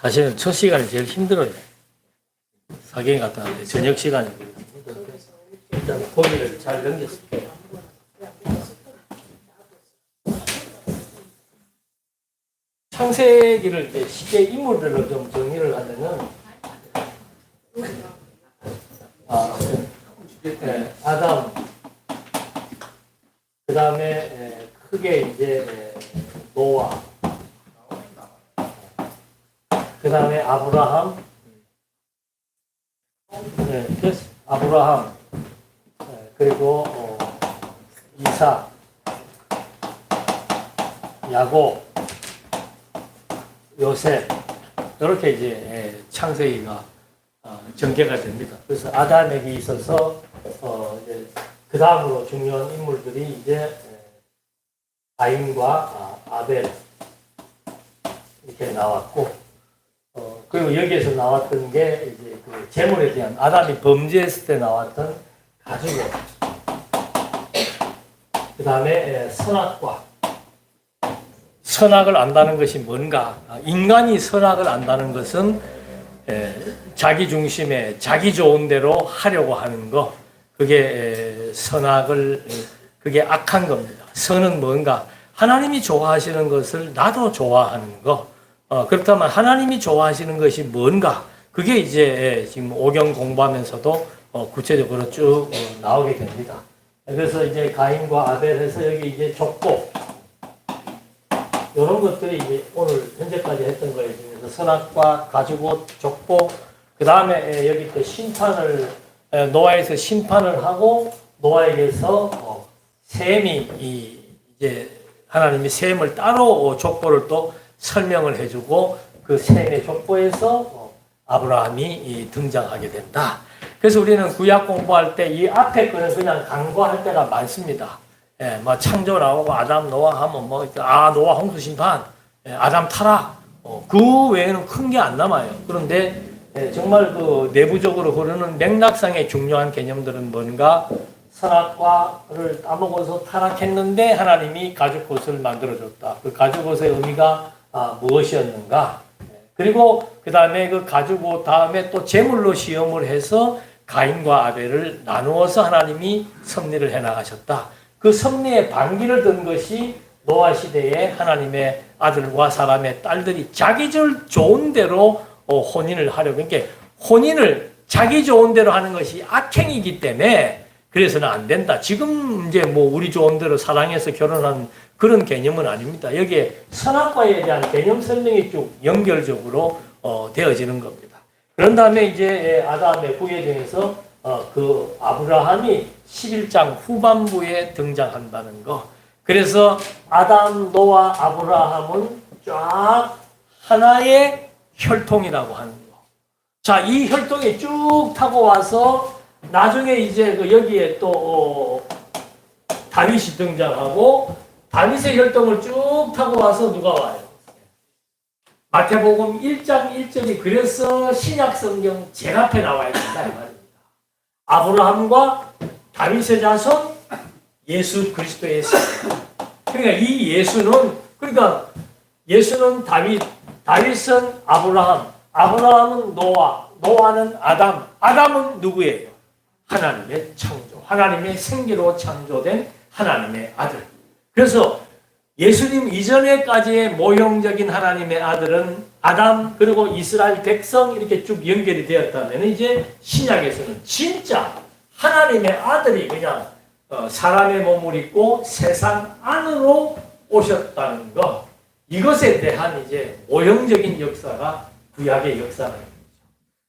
사실은 첫 시간이 제일 힘들어요. 사경에 갔다 왔는데 저녁 시간이거든요. 일단 고기를 잘 넘겼습니다. 창세기를 이제 쉽게 인물들로 좀 정리를 하면은 아담, 그 다음에 크게 이제 노아, 그 다음에 아브라함, 아브라함, 그리고 이삭, 야곱, 요셉, 이렇게 이제 창세기가 전개가 됩니다. 그래서 아담에게 있어서 이제 그 다음으로 중요한 인물들이 이제 가인과 아벨 이렇게 나왔고, 그리고 여기에서 나왔던 게 이제 그 재물에 대한 아담이 범죄했을 때 나왔던 가죽옷, 그 다음에 선악을 안다는 것이 뭔가? 인간이 선악을 안다는 것은 자기 중심에 자기 좋은 대로 하려고 하는 거, 그게 그게 악한 겁니다. 선은 뭔가? 하나님이 좋아하시는 것을 나도 좋아하는 거. 그렇다면 하나님이 좋아하시는 것이 뭔가? 그게 이제 지금 오경 공부하면서도 구체적으로 쭉 나오게 됩니다. 그래서 이제 가인과 아벨에서 여기 이제 족보, 이런 것들이 이제 오늘 현재까지 했던 거에 중에서 선악과 가죽옷, 족보, 그 다음에 여기 또 노아에서 심판을 하고, 노아에게서 셈이 이제 하나님이 셈을 따로 족보를 또 설명을 해주고, 그 셈의 족보에서 아브라함이 등장하게 된다. 그래서 우리는 구약 공부할 때 이 앞에 거는 그냥 간과할 때가 많습니다. 뭐 창조 나오고 아담 노아 하면 노아 홍수 심판, 아담 타락, 그 외에는 큰 게 안 남아요. 그런데 정말 그 내부적으로 흐르는 맥락상의 중요한 개념들은 뭔가? 선악과를 따먹어서 타락했는데 하나님이 가죽옷을 만들어줬다. 그 가죽옷의 의미가 무엇이었는가? 그리고 그 다음에 그 가죽옷 다음에 또 제물로 시험을 해서 가인과 아벨을 나누어서 하나님이 섭리를 해나가셨다. 그 섭리의 반기를 든 것이 노아 시대에 하나님의 아들과 사람의 딸들이 자기 좋은 대로 혼인을 하려고. 그러니까 혼인을 자기 좋은 대로 하는 것이 악행이기 때문에 그래서는 안 된다. 지금 이제 뭐 우리 좋은 대로 사랑해서 결혼한 그런 개념은 아닙니다. 여기에 선악과에 대한 개념 설명이 쭉 연결적으로 되어지는 겁니다. 그런 다음에 이제 아담의 후예 중에서 그 아브라함이 11장 후반부에 등장한다는 거. 그래서 아담, 노아, 아브라함은 쫙 하나의 혈통이라고 하는 거. 자, 이 혈통이 쭉 타고 와서 나중에 이제 여기에 또 다윗이 등장하고, 다윗의 혈통을 쭉 타고 와서 누가 와요? 마태복음 1장 1절이 그래서 신약 성경 제일 앞에 나와야 된다 이 말입니다. 아브라함과 다윗의 자손 예수 그리스도의 세대. 그러니까 이 예수는 다윗, 다윗은 아브라함, 아브라함은 노아, 노아는 아담, 아담은 누구예요? 하나님의 창조, 하나님의 생기로 창조된 하나님의 아들. 그래서 예수님 이전에까지의 모형적인 하나님의 아들은 아담, 그리고 이스라엘 백성 이렇게 쭉 연결이 되었다면 이제 신약에서는 진짜 하나님의 아들이 그냥 사람의 몸을 입고 세상 안으로 오셨다는 것, 이것에 대한 이제 모형적인 역사가 구약의 역사입니다.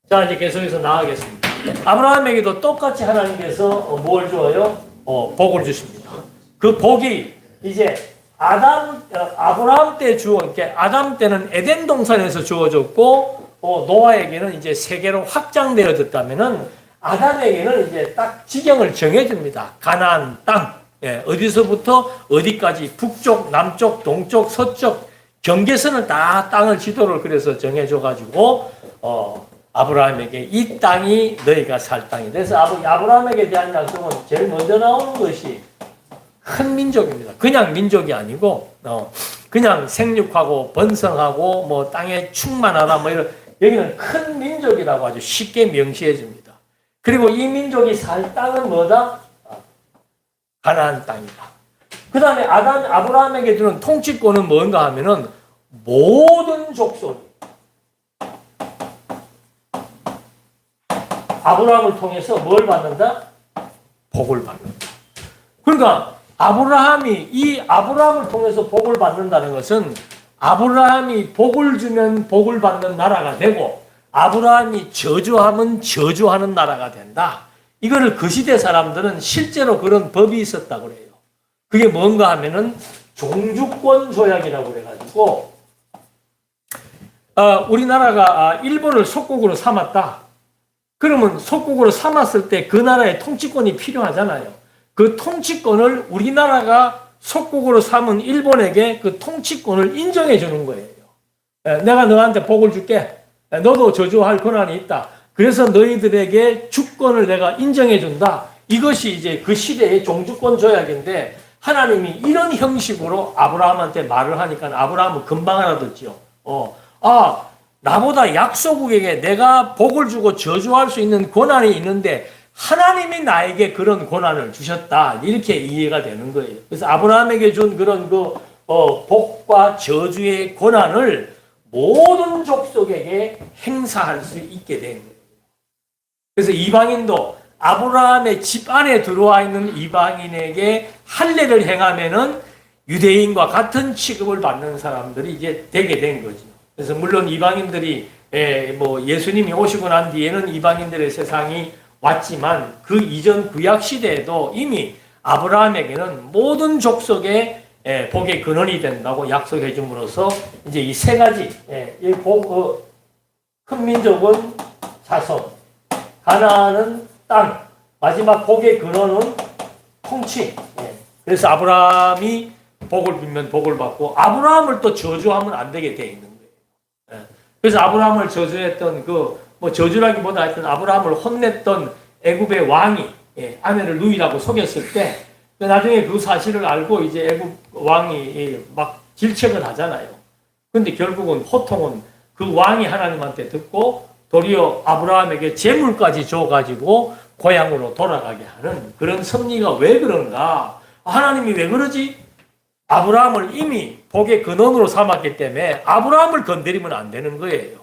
자, 이제 계속해서 나가겠습니다. 아브라함에게도 똑같이 하나님께서 뭘 줘요? 복을 주십니다. 그 복이 이제 아브라함 때 그러니까 아담 때는 에덴 동산에서 주어졌고, 노아에게는 이제 세계로 확장되어졌다면은 아담에게는 이제 딱 지경을 정해줍니다. 가나안 땅. 어디서부터 어디까지 북쪽, 남쪽, 동쪽, 서쪽 경계선을 다 땅을 지도를 그래서 정해줘가지고, 아브라함에게 이 땅이 너희가 살 땅이다. 그래서 아브라함에게 대한 약속은 제일 먼저 나오는 것이 큰 민족입니다. 그냥 민족이 아니고 그냥 생육하고 번성하고 뭐 땅에 충만하다 뭐 이런 여기는 큰 민족이라고 아주 쉽게 명시해 줍니다. 그리고 이 민족이 살 땅은 뭐다? 가나안 땅이다. 그 다음에 아브라함에게 주는 통치권은 뭔가 하면은 모든 족속이 아브라함을 통해서 뭘 받는다? 복을 받는다. 그러니까 이 아브라함을 통해서 복을 받는다는 것은 아브라함이 복을 주면 복을 받는 나라가 되고 아브라함이 저주하면 저주하는 나라가 된다. 이거를 그 시대 사람들은 실제로 그런 법이 있었다고 그래요. 그게 뭔가 하면은 종주권 조약이라고 그래가지고 우리나라가 일본을 속국으로 삼았다. 그러면 속국으로 삼았을 때 그 나라의 통치권이 필요하잖아요. 그 통치권을 우리나라가 속국으로 삼은 일본에게 그 통치권을 인정해 주는 거예요. 내가 너한테 복을 줄게. 너도 저주할 권한이 있다. 그래서 너희들에게 주권을 내가 인정해 준다. 이것이 이제 그 시대의 종주권 조약인데 하나님이 이런 형식으로 아브라함한테 말을 하니까 아브라함은 금방 알아듣지요. 나보다 약소국에게 내가 복을 주고 저주할 수 있는 권한이 있는데 하나님이 나에게 그런 권한을 주셨다. 이렇게 이해가 되는 거예요. 그래서 아브라함에게 준 그런 복과 저주의 권한을 모든 족속에게 행사할 수 있게 된 거예요. 그래서 이방인도 아브라함의 집 안에 들어와 있는 이방인에게 할례를 행하면은 유대인과 같은 취급을 받는 사람들이 이제 되게 된 거죠. 그래서 물론 이방인들이 예수님이 오시고 난 뒤에는 이방인들의 세상이 왔지만 그 이전 구약 시대에도 이미 아브라함에게는 모든 족속의 복의 근원이 된다고 약속해 줌으로써 이제 이 세 가지 큰 민족은 자손, 가나안은 땅, 마지막 복의 근원은 통치. 그래서 아브라함이 복을 빌면 복을 받고 아브라함을 또 저주하면 안 되게 돼 있는 거예요. 그래서 아브라함을 저주했던 저주라기보다 하여튼 아브라함을 혼냈던 애굽의 왕이 아내를 누이라고 속였을 때 나중에 그 사실을 알고 이제 애굽 왕이 막 질책을 하잖아요. 근데 결국은 호통은 그 왕이 하나님한테 듣고 도리어 아브라함에게 재물까지 줘가지고 고향으로 돌아가게 하는 그런 섭리가 왜 그런가? 하나님이 왜 그러지? 아브라함을 이미 복의 근원으로 삼았기 때문에 아브라함을 건드리면 안 되는 거예요.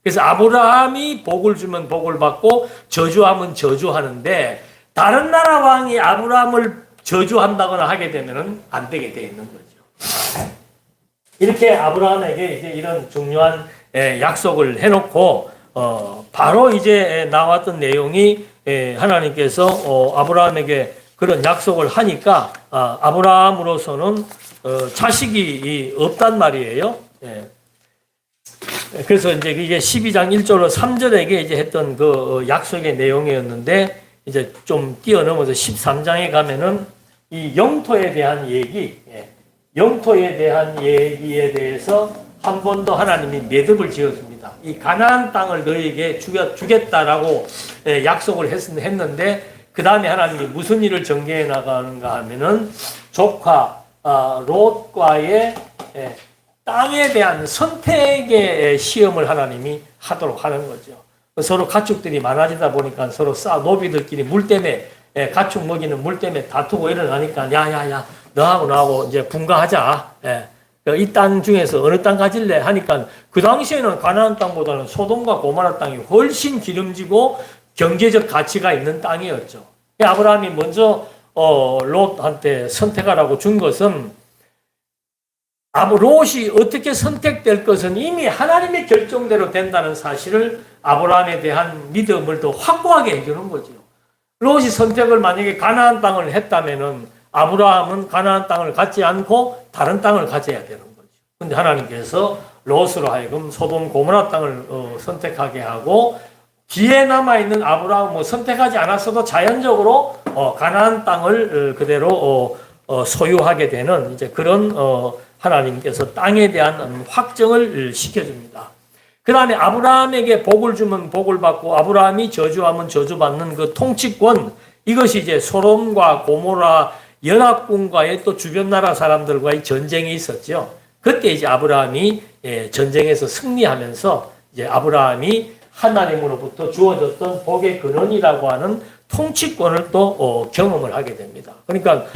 그래서 아브라함이 복을 주면 복을 받고 저주하면 저주하는데 다른 나라 왕이 아브라함을 저주한다거나 하게 되면 안 되게 돼 있는 거죠. 이렇게 아브라함에게 이제 이런 중요한 약속을 해놓고 바로 이제 나왔던 내용이 하나님께서 아브라함에게 그런 약속을 하니까 아브라함으로서는 자식이 없단 말이에요. 그래서 이제 이게 12장 1절로 3절에게 이제 했던 그 약속의 내용이었는데 이제 좀 뛰어넘어서 13장에 가면은 이 영토에 대한 얘기, 영토에 대한 얘기에 대해서 한 번 더 하나님이 매듭을 지었습니다. 이 가나안 땅을 너희에게 주겠다라고 약속을 했는데 그 다음에 하나님이 무슨 일을 전개해 나가는가 하면은 조카 롯과의 땅에 대한 선택의 시험을 하나님이 하도록 하는 거죠. 서로 가축들이 많아지다 보니까 서로 노비들끼리 물 때문에 가축 먹이는 물 때문에 다투고 일어나니까 야야야 너하고 나하고 이제 분가하자. 이 땅 중에서 어느 땅 가질래 하니까 그 당시에는 가나안 땅보다는 소돔과 고모라 땅이 훨씬 기름지고 경제적 가치가 있는 땅이었죠. 아브라함이 먼저 롯한테 선택하라고 준 것은 롯이 어떻게 선택될 것은 이미 하나님의 결정대로 된다는 사실을 아브라함에 대한 믿음을 더 확고하게 해주는 거죠. 롯이 선택을 만약에 가나안 땅을 했다면은 아브라함은 가나안 땅을 갖지 않고 다른 땅을 가져야 되는 거죠. 그런데 하나님께서 롯으로 하여금 소돔 고모라 땅을 선택하게 하고 뒤에 남아있는 아브라함은 선택하지 않았어도 자연적으로 가나안 땅을 그대로 소유하게 되는 이제 그런 하나님께서 땅에 대한 확정을 시켜줍니다. 그 다음에 아브라함에게 복을 주면 복을 받고 아브라함이 저주하면 저주받는 그 통치권, 이것이 이제 소돔과 고모라 연합군과의 또 주변 나라 사람들과의 전쟁이 있었죠. 그때 이제 아브라함이 전쟁에서 승리하면서 이제 아브라함이 하나님으로부터 주어졌던 복의 근원이라고 하는 통치권을 또 경험을 하게 됩니다. 그러니까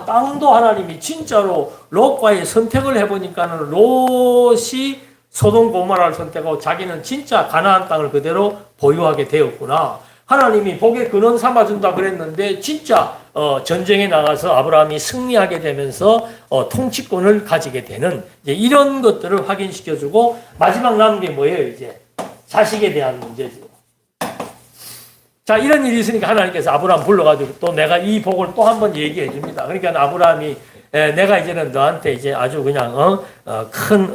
땅도 하나님이 진짜로 롯과의 선택을 해보니까는 롯이 소돔 고모라를 선택하고 자기는 진짜 가나안 땅을 그대로 보유하게 되었구나. 하나님이 복의 근원 삼아준다 그랬는데 진짜 전쟁에 나가서 아브라함이 승리하게 되면서 통치권을 가지게 되는 이제 이런 것들을 확인시켜주고 마지막 남은 게 뭐예요? 이제 자식에 대한 문제죠. 자, 이런 일이 있으니까 하나님께서 아브라함 불러가지고 또 내가 이 복을 또 한 번 얘기해 줍니다. 그러니까 아브라함이 내가 이제는 너한테 이제 아주 그냥 큰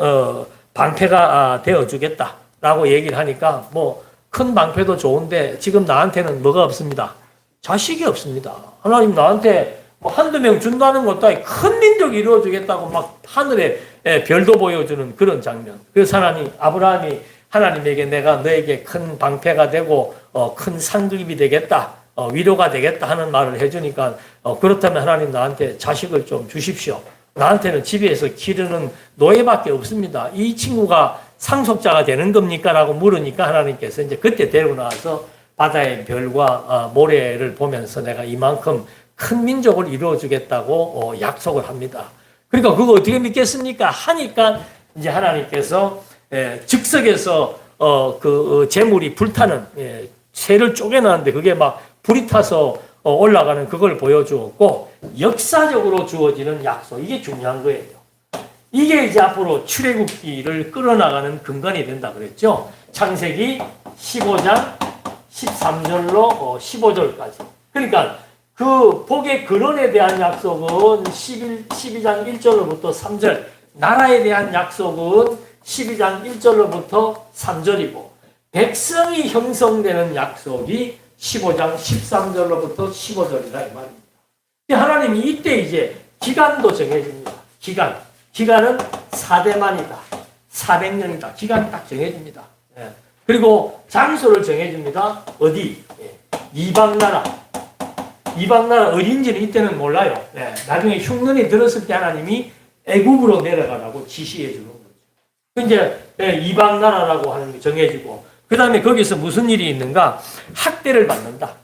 방패가 되어 주겠다라고 얘기를 하니까 뭐 큰 방패도 좋은데 지금 나한테는 뭐가 없습니다. 자식이 없습니다. 하나님 나한테 뭐 한두 명 준다는 것도 아니고 큰 민족이 이루어지겠다고 막 하늘에 별도 보여주는 그런 장면. 그래서 아브라함이 하나님에게 내가 너에게 큰 방패가 되고 큰 상급이 되겠다, 위로가 되겠다 하는 말을 해주니까 그렇다면 하나님 나한테 자식을 좀 주십시오. 나한테는 집에서 기르는 노예밖에 없습니다. 이 친구가 상속자가 되는 겁니까? 라고 물으니까 하나님께서 이제 그때 데리고 나와서 바다의 별과 모래를 보면서 내가 이만큼 큰 민족을 이루어주겠다고 약속을 합니다. 그러니까 그거 어떻게 믿겠습니까? 하니까 이제 하나님께서 즉석에서 그 재물이 불타는 새를 쪼개놨는데 그게 막 불이 타서 올라가는 그걸 보여주었고 역사적으로 주어지는 약속 이게 중요한 거예요. 이게 이제 앞으로 출애굽기를 끌어나가는 근간이 된다 그랬죠. 창세기 15장 13절로 15절까지. 그러니까 그 복의 근원에 대한 약속은 12장 1절로부터 3절, 나라에 대한 약속은 12장 1절로부터 3절이고 백성이 형성되는 약속이 15장 13절로부터 15절이다 이 말입니다. 하나님이 이때 이제 기간도 정해집니다. 기간은 4대만이다. 400년이다. 기간 딱 정해집니다. 그리고 장소를 정해줍니다. 어디? 이방 나라 어딘지는 이때는 몰라요. 나중에 흉년이 들었을 때 하나님이 애굽으로 내려가라고 지시해 주는 거죠. 이제 이방 나라라고 하는 게 정해지고 그 다음에 거기서 무슨 일이 있는가? 학대를 받는다.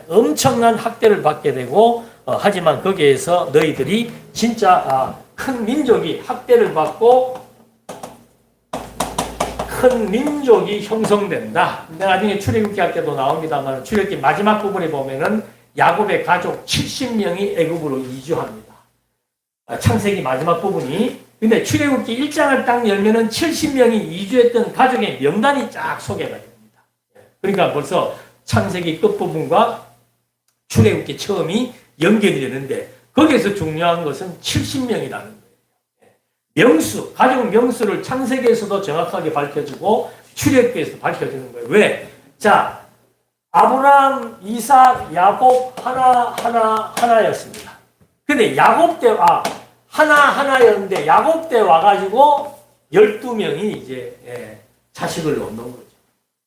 엄청난 학대를 받게 되고 하지만 거기에서 너희들이 진짜 큰 민족이 학대를 받고 큰 민족이 형성된다. 나중에 출애굽기 할 때도 나옵니다만 출애굽기 마지막 부분에 보면은 야곱의 가족 70명이 애굽으로 이주합니다. 창세기 마지막 부분이. 근데 출애굽기 1장을 딱 열면은 70명이 이주했던 가족의 명단이 쫙 소개가 됩니다. 그러니까 벌써 창세기 끝부분과 출애굽기 처음이 연결이 되는데 거기에서 중요한 것은 70명이라는 거예요. 명수, 가족 명수를 창세기에서도 정확하게 밝혀주고 출애굽기에서도 밝혀주는 거예요. 왜? 자, 아브라함, 이삭, 야곱 하나였습니다. 근데 야곱 때 하나였는데 야곱 때 와가지고 12명이 이제 자식을 얻는 거죠.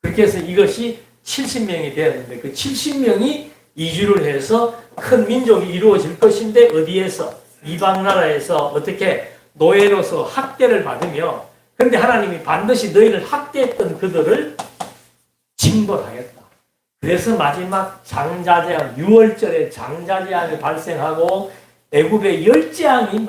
그렇게 해서 이것이 70명이 되었는데 그 70명이 이주를 해서 큰 민족이 이루어질 것인데 어디에서? 이방 나라에서 어떻게 노예로서 학대를 받으며 그런데 하나님이 반드시 너희를 학대했던 그들을 징벌하겠다. 그래서 마지막 장자재앙, 6월절에 장자재앙이 발생하고 애굽의 열재앙이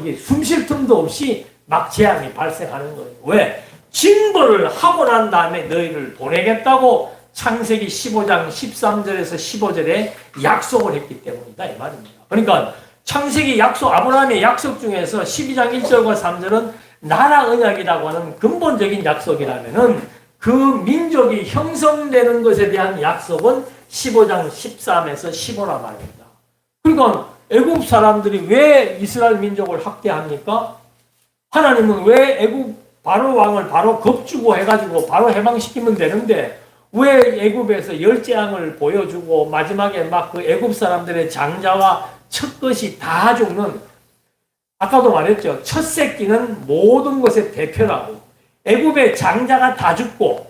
이게 숨 쉴 틈도 없이 막 재앙이 발생하는 거예요. 왜? 징벌을 하고 난 다음에 너희를 보내겠다고 창세기 15장 13절에서 15절에 약속을 했기 때문이다 이 말입니다. 그러니까 창세기 약속, 아브라함의 약속 중에서 12장 1절과 3절은 나라 언약이라고 하는 근본적인 약속이라면은 그 민족이 형성되는 것에 대한 약속은 15장 13에서 15라 말입니다. 그러니까 애굽 사람들이 왜 이스라엘 민족을 학대합니까? 하나님은 왜 애굽 바로 왕을 바로 겁주고 해가지고 바로 해방시키면 되는데 왜 애굽에서 열재앙을 보여주고 마지막에 막 그 애굽 사람들의 장자와 첫것이 다 죽는, 아까도 말했죠. 첫 새끼는 모든 것의 대표라고. 애굽의 장자가 다 죽고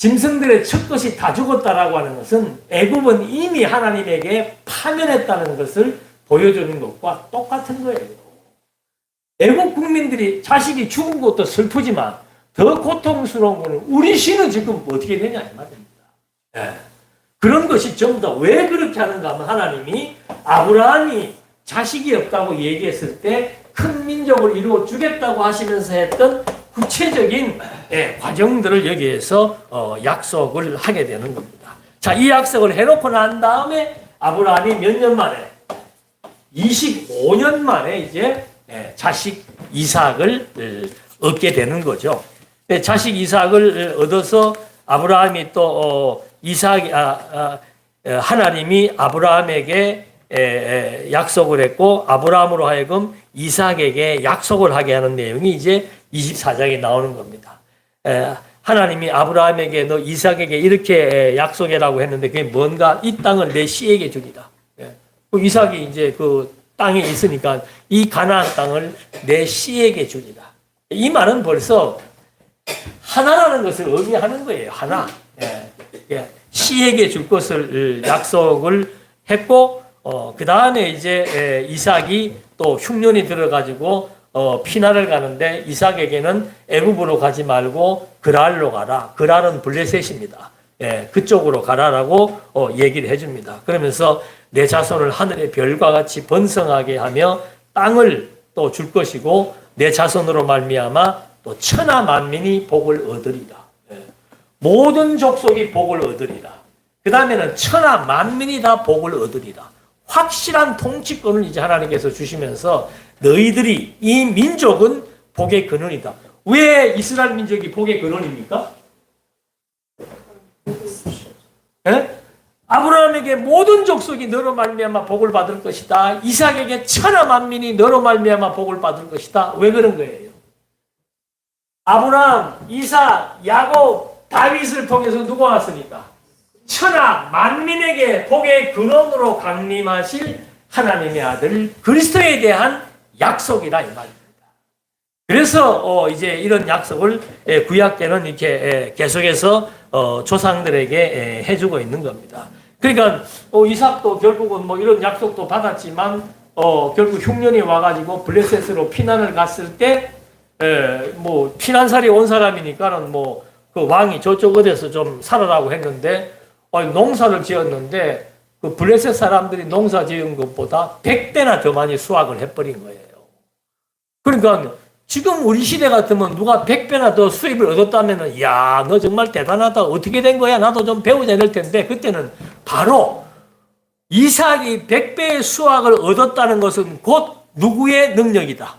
짐승들의 첫 것이 다 죽었다라고 하는 것은 애굽은 이미 하나님에게 파멸했다는 것을 보여주는 것과 똑같은 거예요. 애국 국민들이 자식이 죽은 것도 슬프지만 더 고통스러운 것은 우리 신은 지금 어떻게 되냐 이 말입니다. 예. 그런 것이 전부 다 왜 그렇게 하는가 하면 하나님이 아브라함이 자식이 없다고 얘기했을 때 큰 민족을 이루어 주겠다고 하시면서 했던 구체적인 과정들을 여기에서 약속을 하게 되는 겁니다. 자, 이 약속을 해놓고 난 다음에 아브라함이 몇 년 만에 25년 만에 이제 자식 이삭을 얻게 되는 거죠. 자식 이삭을 얻어서 아브라함이 또 하나님이 아브라함에게 약속을 했고 아브라함으로 하여금 이삭에게 약속을 하게 하는 내용이 이제 24장에 나오는 겁니다. 하나님이 아브라함에게 너 이삭에게 이렇게 약속해라고 했는데 그게 뭔가 이 땅을 내 씨에게 주리라. 이삭이 이제 그 땅에 있으니까 이 가나안 땅을 내 씨에게 주리라. 이 말은 벌써 하나라는 것을 의미하는 거예요. 하나. 씨에게 줄 것을 약속을 했고 그 다음에 이제 이삭이 또 흉년이 들어가지고 피난을 가는데 이삭에게는 애굽으로 가지 말고 그랄로 가라. 그랄은 블레셋입니다. 그쪽으로 가라라고 얘기를 해줍니다. 그러면서 내 자손을 하늘의 별과 같이 번성하게 하며 땅을 또 줄 것이고 내 자손으로 말미암아 또 천하 만민이 복을 얻으리라. 모든 족속이 복을 얻으리라. 그 다음에는 천하 만민이 다 복을 얻으리라. 확실한 통치권을 이제 하나님께서 주시면서 너희들이 이 민족은 복의 근원이다. 왜 이스라엘 민족이 복의 근원입니까? 아브라함에게 모든 족속이 너로 말미암아 복을 받을 것이다. 이삭에게 천하 만민이 너로 말미암아 복을 받을 것이다. 왜 그런 거예요? 아브라함, 이삭, 야곱, 다윗을 통해서 누가 왔습니까? 천하 만민에게 복의 근원으로 강림하실 하나님의 아들 그리스도에 대한 약속이다 이 말입니다. 그래서 이제 이런 약속을 구약 때는 이렇게 계속해서 조상들에게 해주고 있는 겁니다. 그러니까 이삭도 결국은 뭐 이런 약속도 받았지만 결국 흉년이 와가지고 블레셋으로 피난을 갔을 때 뭐 피난살이 온 사람이니까는 뭐 그 왕이 저쪽 어디서 좀 살아라고 했는데 농사를 지었는데 그 블레셋 사람들이 농사 지은 것보다 100배나 더 많이 수확을 해버린 거예요. 그러니까 지금 우리 시대 같으면 누가 100배나 더 수입을 얻었다면은 야, 너 정말 대단하다. 어떻게 된 거야? 나도 좀 배우자 이럴 텐데 그때는 바로 이삭이 100배의 수확을 얻었다는 것은 곧 누구의 능력이다?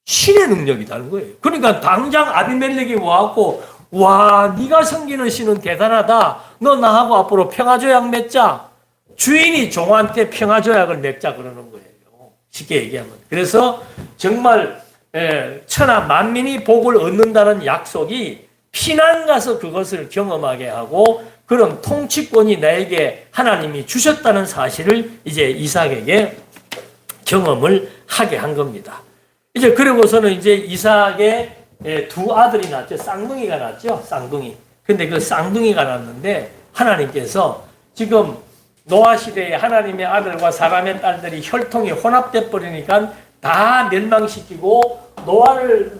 신의 능력이라는 거예요. 그러니까 당장 아비멜렉이 와갖고 와, 네가 섬기는 신은 대단하다. 너 나하고 앞으로 평화조약 맺자. 주인이 종한테 평화조약을 맺자 그러는 거예요. 쉽게 얘기하면. 그래서 정말 천하 만민이 복을 얻는다는 약속이 피난 가서 그것을 경험하게 하고 그런 통치권이 나에게 하나님이 주셨다는 사실을 이제 이삭에게 경험을 하게 한 겁니다. 이제 그러고서는 이제 이삭의 두 아들이 낳았죠. 쌍둥이가 낳았죠. 쌍둥이. 근데 그 쌍둥이가 낳았는데 하나님께서 지금 노아 시대에 하나님의 아들과 사람의 딸들이 혈통이 혼합돼 버리니까 다 멸망시키고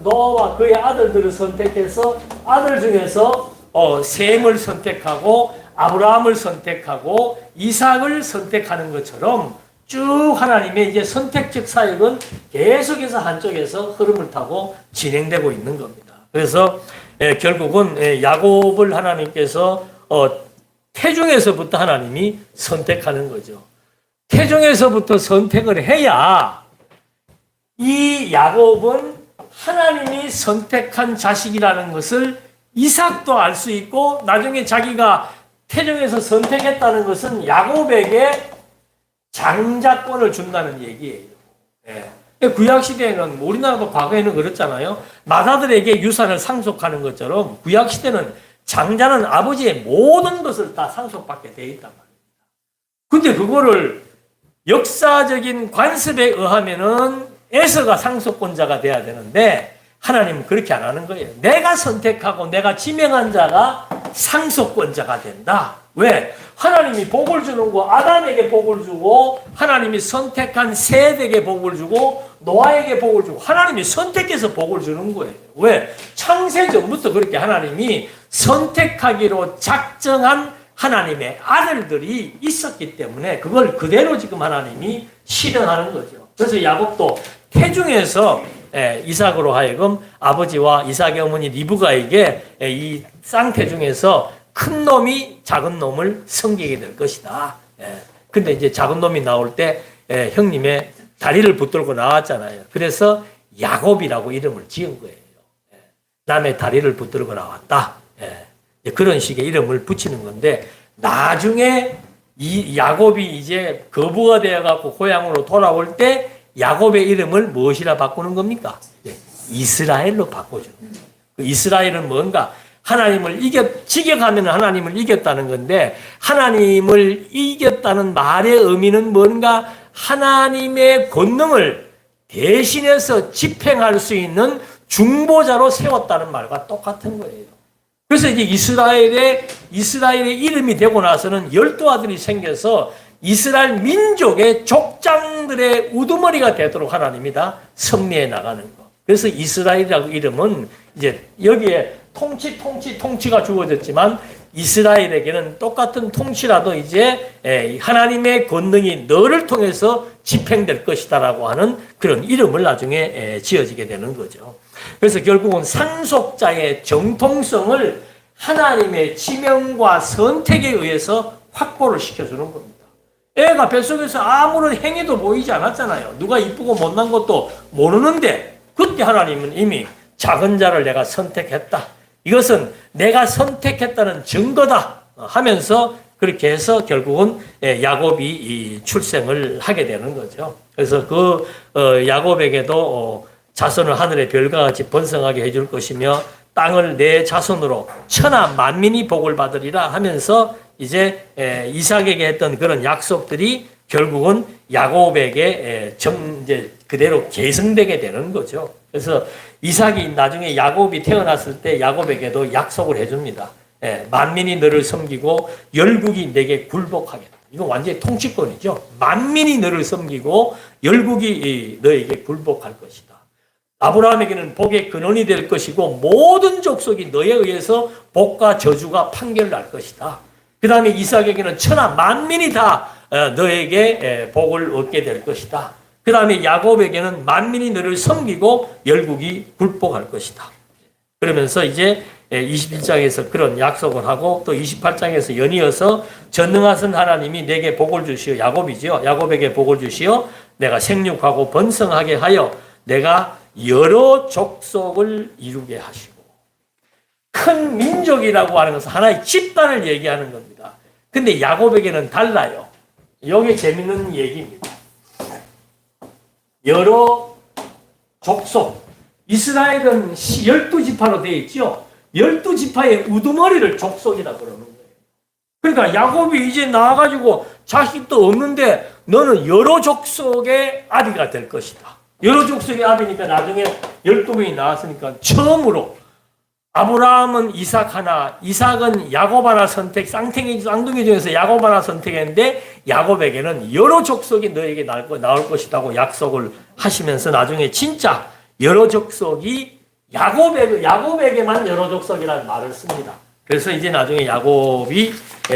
노아와 그의 아들들을 선택해서 아들 중에서 셈을 선택하고 아브라함을 선택하고 이삭을 선택하는 것처럼 쭉 하나님의 이제 선택적 사역은 계속해서 한쪽에서 흐름을 타고 진행되고 있는 겁니다. 그래서 결국은 야곱을 하나님께서 태중에서부터 하나님이 선택하는 거죠. 태중에서부터 선택을 해야 이 야곱은 하나님이 선택한 자식이라는 것을 이삭도 알 수 있고 나중에 자기가 태중에서 선택했다는 것은 야곱에게 장자권을 준다는 얘기예요. 구약시대에는 우리나라도 과거에는 그렇잖아요. 맏아들에게 유산을 상속하는 것처럼 구약시대는 장자는 아버지의 모든 것을 다 상속받게 되어 있단 말입니다. 근데 그거를 역사적인 관습에 의하면은 에서가 상속권자가 돼야 되는데 하나님은 그렇게 안 하는 거예요. 내가 선택하고 내가 지명한 자가 상속권자가 된다. 왜? 하나님이 복을 주는 거 아담에게 복을 주고 하나님이 선택한 셋에게 복을 주고 노아에게 복을 주고 하나님이 선택해서 복을 주는 거예요. 왜? 창세전부터 그렇게 하나님이 선택하기로 작정한 하나님의 아들들이 있었기 때문에 그걸 그대로 지금 하나님이 실현하는 거죠. 그래서 야곱도 태중에서 이삭으로 하여금 아버지와 이삭의 어머니 리브가에게 이 쌍태중에서 큰 놈이 작은 놈을 섬기게 될 것이다. 근데 이제 작은 놈이 나올 때 형님의 다리를 붙들고 나왔잖아요. 그래서 야곱이라고 이름을 지은 거예요. 남의 다리를 붙들고 나왔다. 그런 식의 이름을 붙이는 건데 나중에 이 야곱이 이제 거부가 되어갖고 고향으로 돌아올 때 야곱의 이름을 무엇이라 바꾸는 겁니까? 이스라엘로 바꿔주는 거예요. 그 이스라엘은 뭔가 하나님을 직역하면 하나님을 이겼다는 건데 하나님을 이겼다는 말의 의미는 뭔가 하나님의 권능을 대신해서 집행할 수 있는 중보자로 세웠다는 말과 똑같은 거예요. 그래서 이제 이스라엘의 이름이 되고 나서는 12아들이 생겨서 이스라엘 민족의 족장들의 우두머리가 되도록 하나님이 다 섭리해 나가는 거. 그래서 이스라엘이라고 이름은 이제 여기에 통치가 주어졌지만 이스라엘에게는 똑같은 통치라도 이제 하나님의 권능이 너를 통해서 집행될 것이다라고 하는 그런 이름을 나중에 지어지게 되는 거죠. 그래서 결국은 상속자의 정통성을 하나님의 지명과 선택에 의해서 확보를 시켜주는 겁니다. 애가 뱃속에서 아무런 행위도 보이지 않았잖아요. 누가 이쁘고 못난 것도 모르는데 그때 하나님은 이미 작은 자를 내가 선택했다. 이것은 내가 선택했다는 증거다 하면서 그렇게 해서 결국은 야곱이 출생을 하게 되는 거죠. 그래서 그 야곱에게도 자손을 하늘의 별과 같이 번성하게 해줄 것이며 땅을 내 자손으로 천하 만민이 복을 받으리라 하면서 이제 이삭에게 했던 그런 약속들이 결국은 야곱에게 이제 그대로 계승되게 되는 거죠. 그래서 이삭이 나중에 야곱이 태어났을 때 야곱에게도 약속을 해줍니다. 만민이 너를 섬기고 열국이 내게 굴복하겠다. 이건 완전히 통치권이죠. 만민이 너를 섬기고 열국이 너에게 굴복할 것이다. 아브라함에게는 복의 근원이 될 것이고 모든 족속이 너에 의해서 복과 저주가 판결날 것이다. 그 다음에 이삭에게는 천하 만민이 다 너에게 복을 얻게 될 것이다. 그 다음에 야곱에게는 만민이 너를 섬기고 열국이 굴복할 것이다. 그러면서 이제 21장에서 그런 약속을 하고 또 28장에서 연이어서 전능하신 하나님이 내게 복을 주시어 야곱이지요. 야곱에게 복을 주시어 내가 생육하고 번성하게 하여 내가 여러 족속을 이루게 하시고 큰 민족이라고 하는 것은 하나의 집단을 얘기하는 겁니다. 근데 야곱에게는 달라요. 이게 재밌는 얘기입니다. 여러 족속. 이스라엘은 12지파로 되어 있죠. 12지파의 우두머리를 족속이라고 그러는 거예요. 그러니까 야곱이 이제 나와가지고 자식도 없는데 너는 여러 족속의 아비가 될 것이다. 여러 족속의 아비니까 나중에 12명이 나왔으니까 처음으로 아브라함은 이삭 하나, 이삭은 야곱 하나 선택, 쌍둥이 중에서 야곱 하나 선택했는데 야곱에게는 여러 족속이 너에게 나올 것이라고 약속을 하시면서 나중에 진짜 여러 족속이 야곱에게만 여러 족속이라는 말을 씁니다. 그래서 이제 나중에 야곱이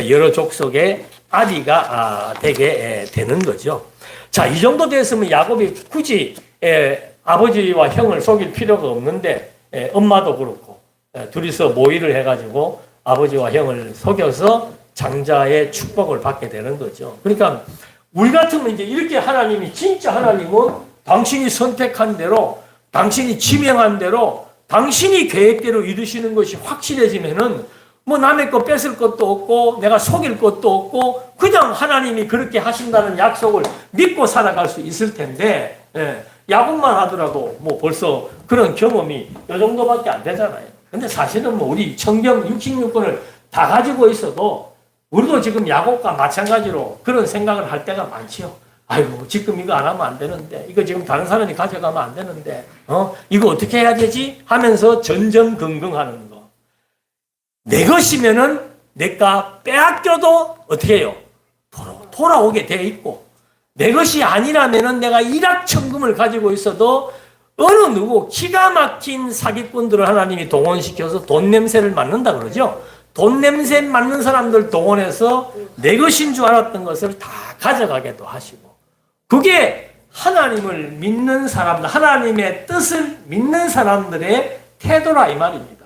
여러 족속의 아비가 되게 되는 거죠. 자, 이 정도 됐으면 야곱이 굳이 아버지와 형을 속일 필요가 없는데 엄마도 그렇고 둘이서 모의를 해가지고 아버지와 형을 속여서 장자의 축복을 받게 되는 거죠. 그러니까 우리 같으면 이제 이렇게 하나님이 진짜 하나님은 당신이 선택한 대로 당신이 지명한 대로 당신이 계획대로 이루시는 것이 확실해지면은 뭐 남의 거 뺏을 것도 없고 내가 속일 것도 없고 그냥 하나님이 그렇게 하신다는 약속을 믿고 살아갈 수 있을 텐데 야곱만 하더라도 뭐 벌써 그런 경험이 이 정도밖에 안 되잖아요. 근데 사실은 뭐 우리 성경 66권을 다 가지고 있어도 우리도 지금 야곱과 마찬가지로 그런 생각을 할 때가 많지요. 아이고 지금 이거 안 하면 안 되는데 이거 지금 다른 사람이 가져가면 안 되는데 이거 어떻게 해야 되지? 하면서 전전긍긍하는 거. 내 것이면은 내가 빼앗겨도 어떻게 해요? 돌아오게 되어 있고, 내 것이 아니라면은 내가 일확천금을 가지고 있어도 어느 누구 기가 막힌 사기꾼들을 하나님이 동원시켜서 돈 냄새를 맡는다 그러죠. 돈 냄새 맡는 사람들 동원해서 내 것인 줄 알았던 것을 다 가져가게도 하시고, 그게 하나님을 믿는 사람들, 하나님의 뜻을 믿는 사람들의 태도라 이 말입니다.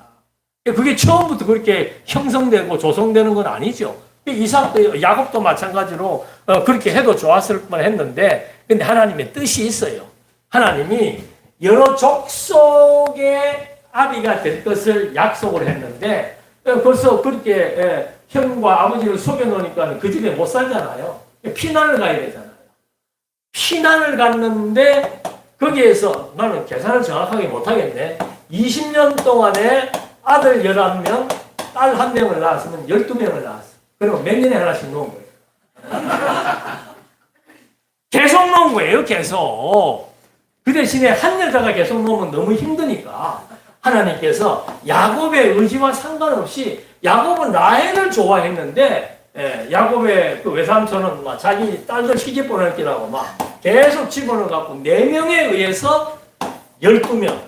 그게 처음부터 그렇게 형성되고 조성되는 건 아니죠. 이삭도 야곱도 마찬가지로 그렇게 해도 좋았을 뻔했는데, 근데 하나님의 뜻이 있어요. 하나님이 여러 족속의 아비가 될 것을 약속을 했는데, 벌써 그렇게 형과 아버지를 속여놓으니까 그 집에 못 살잖아요. 피난을 가야 되잖아요. 피난을 갔는데 거기에서 나는 계산을 정확하게 못하겠네. 20년 동안에 아들 11명, 딸 1명을 낳았으면 12명을 낳았어. 그러면 몇 년에 하나씩 놓은 거예요. 계속 놓은 거예요, 계속. 그 대신에 한 여자가 계속 놓으면 너무 힘드니까 하나님께서 야곱의 의지와 상관없이, 야곱은 라헬을 좋아했는데, 야곱의 그 외삼촌은 막 자기 딸들 시집 보낼기라고 막 계속 집어넣어갖고 4명에 의해서 12명,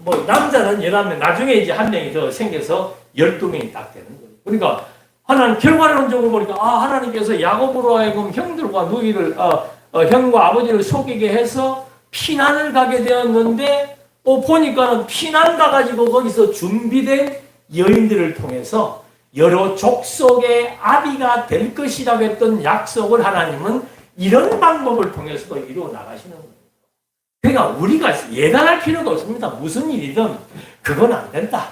뭐 남자는 11명, 나중에 이제 한 명이 더 생겨서 12명이 딱 되는 거예요. 그러니까 하나님 결과론적으로 보니까 하나님께서 야곱으로 하여금 형들과 누이를 형과 아버지를 속이게 해서 피난을 가게 되었는데, 보니까는 피난 가가지고 거기서 준비된 여인들을 통해서 여러 족속의 아비가 될 것이라고 했던 약속을 하나님은 이런 방법을 통해서도 이루어 나가시는 거예요. 그러니까 우리가 예단할 필요가 없습니다. 무슨 일이든 그건 안 된다.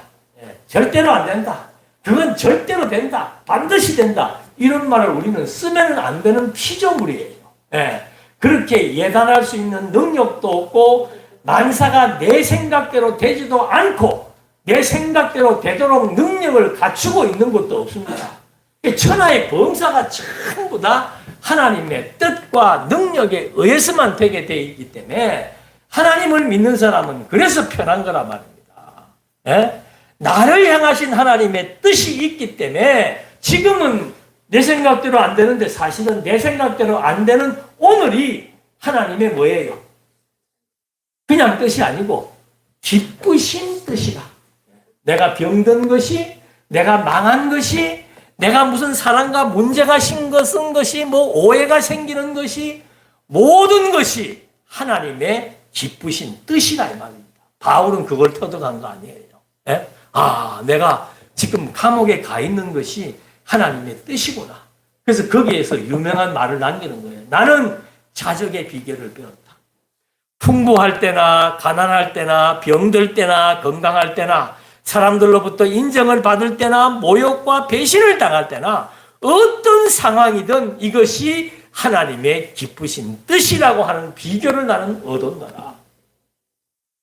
절대로 안 된다. 그건 절대로 된다. 반드시 된다. 이런 말을 우리는 쓰면 안 되는 피조물이에요. 그렇게 예단할 수 있는 능력도 없고, 만사가 내 생각대로 되지도 않고 내 생각대로 되도록 능력을 갖추고 있는 것도 없습니다. 천하의 범사가 전부 다 하나님의 뜻과 능력에 의해서만 되게 되어 있기 때문에 하나님을 믿는 사람은 그래서 편한 거란 말입니다. 나를 향하신 하나님의 뜻이 있기 때문에 지금은 내 생각대로 안 되는데, 사실은 내 생각대로 안 되는 오늘이 하나님의 뭐예요? 그냥 뜻이 아니고 기쁘신 뜻이라. 내가 병든 것이, 내가 망한 것이, 내가 무슨 사람과 문제가 생긴 것이, 뭐 오해가 생기는 것이, 모든 것이 하나님의 기쁘신 뜻이라 이 말입니다. 바울은 그걸 터득한 거 아니에요. 내가 지금 감옥에 가 있는 것이 하나님의 뜻이구나. 그래서 거기에서 유명한 말을 남기는 거예요. 나는 자적의 비결을 배웠다. 풍부할 때나 가난할 때나 병들 때나 건강할 때나 사람들로부터 인정을 받을 때나 모욕과 배신을 당할 때나 어떤 상황이든 이것이 하나님의 기쁘신 뜻이라고 하는 비결을 나는 얻었노라.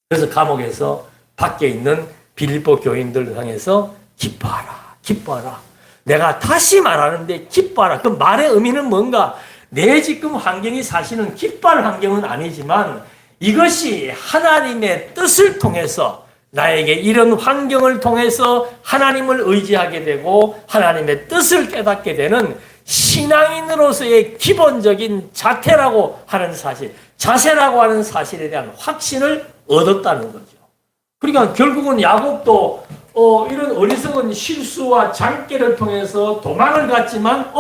그래서 감옥에서 밖에 있는 빌립보 교인들을 향해서 기뻐하라, 기뻐하라. 내가 다시 말하는데 기뻐하라. 그 말의 의미는 뭔가, 내 지금 환경이 사실은 기뻐할 환경은 아니지만 이것이 하나님의 뜻을 통해서 나에게 이런 환경을 통해서 하나님을 의지하게 되고 하나님의 뜻을 깨닫게 되는 신앙인으로서의 기본적인 자태라고 하는 사실, 자세라고 하는 사실에 대한 확신을 얻었다는 거죠. 그러니까 결국은 야곱도 이런 어리석은 실수와 장깨를 통해서 도망을 갔지만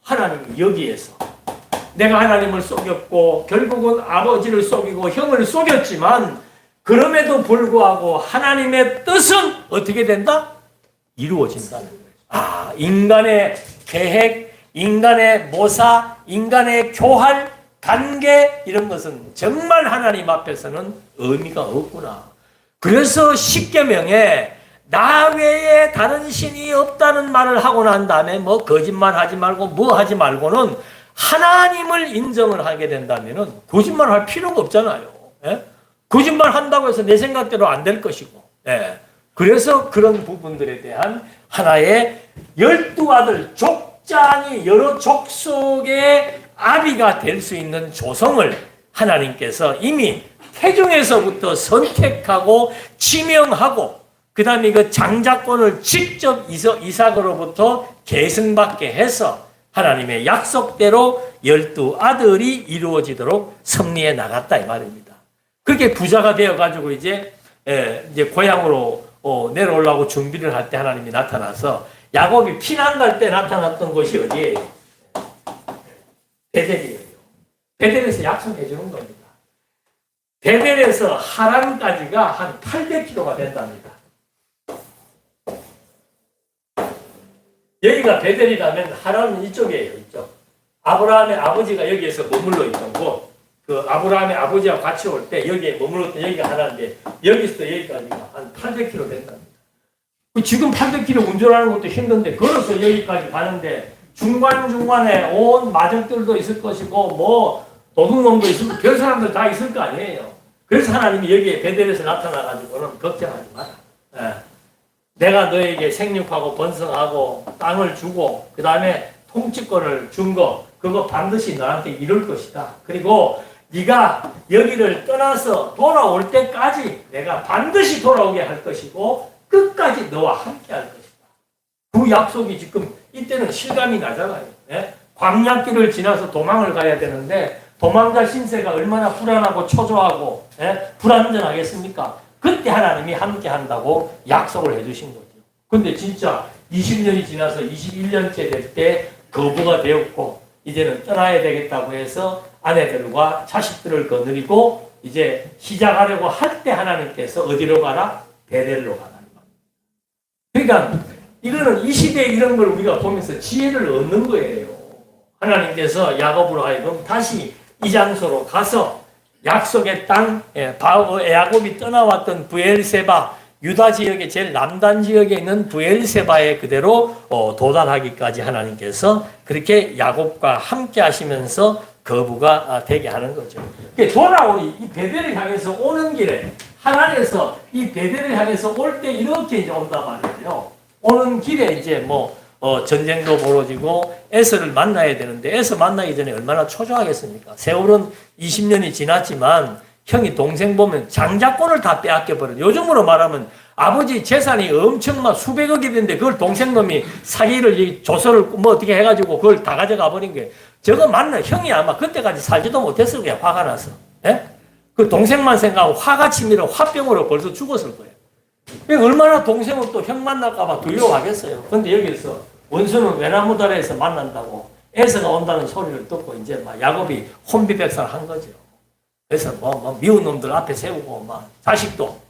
하나님이 여기에서 내가 하나님을 속였고 결국은 아버지를 속이고 형을 속였지만 그럼에도 불구하고 하나님의 뜻은 어떻게 된다? 이루어진다는 거예요. 인간의 계획, 인간의 모사, 인간의 교활, 관계 이런 것은 정말 하나님 앞에서는 의미가 없구나. 그래서 십계명에 나 외에 다른 신이 없다는 말을 하고 난 다음에 뭐 거짓말하지 말고 뭐 하지 말고는 하나님을 인정을 하게 된다면은 거짓말할 필요가 없잖아요. 거짓말 한다고 해서 내 생각대로 안 될 것이고. 그래서 그런 부분들에 대한 하나의 12아들 족장이 여러 족속의 아비가 될 수 있는 조성을 하나님께서 이미 태중에서부터 선택하고 지명하고 그 다음에 그 장자권을 직접 이삭으로부터 계승받게 해서 하나님의 약속대로 12아들이 이루어지도록 섭리해 나갔다 이 말입니다. 그렇게 부자가 되어가지고 이제 고향으로 내려오려고 준비를 할 때 하나님이 나타나서 야곱이 피난 갈 때 나타났던 곳이 어디예요? 베델이에요. 베델에서 약속해 주는 겁니다. 베델에서 하란까지가 한 800km가 된답니다. 여기가 베델이라면 하란은 이쪽이에요. 이쪽. 아브라함의 아버지가 여기에서 머물러 있던 곳. 그 아브라함의 아버지와 같이 올 때 여기에 머물렀던 여기가 하나인데 여기서 여기까지가 한 800km 된답니다. 지금 800km 운전하는 것도 힘든데 걸어서 여기까지 가는데 중간중간에 온 마적들도 있을 것이고 뭐 도둑놈도 있을 별 사람들 다 있을 거 아니에요. 그래서 하나님이 여기에 베델에서 나타나가지고는 걱정하지 마라. 예. 내가 너에게 생육하고 번성하고 땅을 주고 그 다음에 통치권을 준 거 그거 반드시 너한테 이룰 것이다. 그리고 네가 여기를 떠나서 돌아올 때까지 내가 반드시 돌아오게 할 것이고 끝까지 너와 함께 할 것이다. 그 약속이 지금 이때는 실감이 나잖아요. 예? 광야길을 지나서 도망을 가야 되는데 도망자 신세가 얼마나 불안하고 초조하고 불안전하겠습니까? 그때 하나님이 함께 한다고 약속을 해주신 거죠. 근데 진짜 20년이 지나서 21년째 될 때 거부가 되었고 이제는 떠나야 되겠다고 해서 아내들과 자식들을 거느리고 이제 시작하려고 할 때 하나님께서 어디로 가라? 베델로 가라. 그러니까 이거는 이 시대에 이런 걸 우리가 보면서 지혜를 얻는 거예요. 하나님께서 야곱으로 하여금 다시 이 장소로 가서 약속의 땅, 야곱이 떠나왔던 브엘세바, 유다 지역의 제일 남단 지역에 있는 브엘세바에 그대로 도달하기까지 하나님께서 그렇게 야곱과 함께 하시면서 거부가 되게 하는 거죠. 돌아오니 이 베델을 향해서 오는 길에 하나님께서 이 베델을 향해서 올 때 이렇게 이제 온단 말이에요. 오는 길에 이제 전쟁도 벌어지고 에서를 만나야 되는데 에서 만나기 전에 얼마나 초조하겠습니까? 세월은 20년이 지났지만 형이 동생 보면 장자권을 다 빼앗겨 버려요. 요즘으로 말하면 아버지 재산이 엄청 막 수백억이 되는데 그걸 동생놈이 사기를 조서를 어떻게 해가지고 그걸 다 가져가 버린 거예요. 저거 맞나? 형이 아마 그때까지 살지도 못했을 거예요. 화가 나서. 그 동생만 생각하고 화가 치밀어 화병으로 벌써 죽었을 거예요. 얼마나 동생은 또 형 만날까봐 두려워하겠어요. 근데 여기서 원수는 외나무다리에서 만난다고 에서가 온다는 소리를 듣고 이제 막 야곱이 혼비백산 한 거죠. 그래서 미운 놈들 앞에 세우고 자식도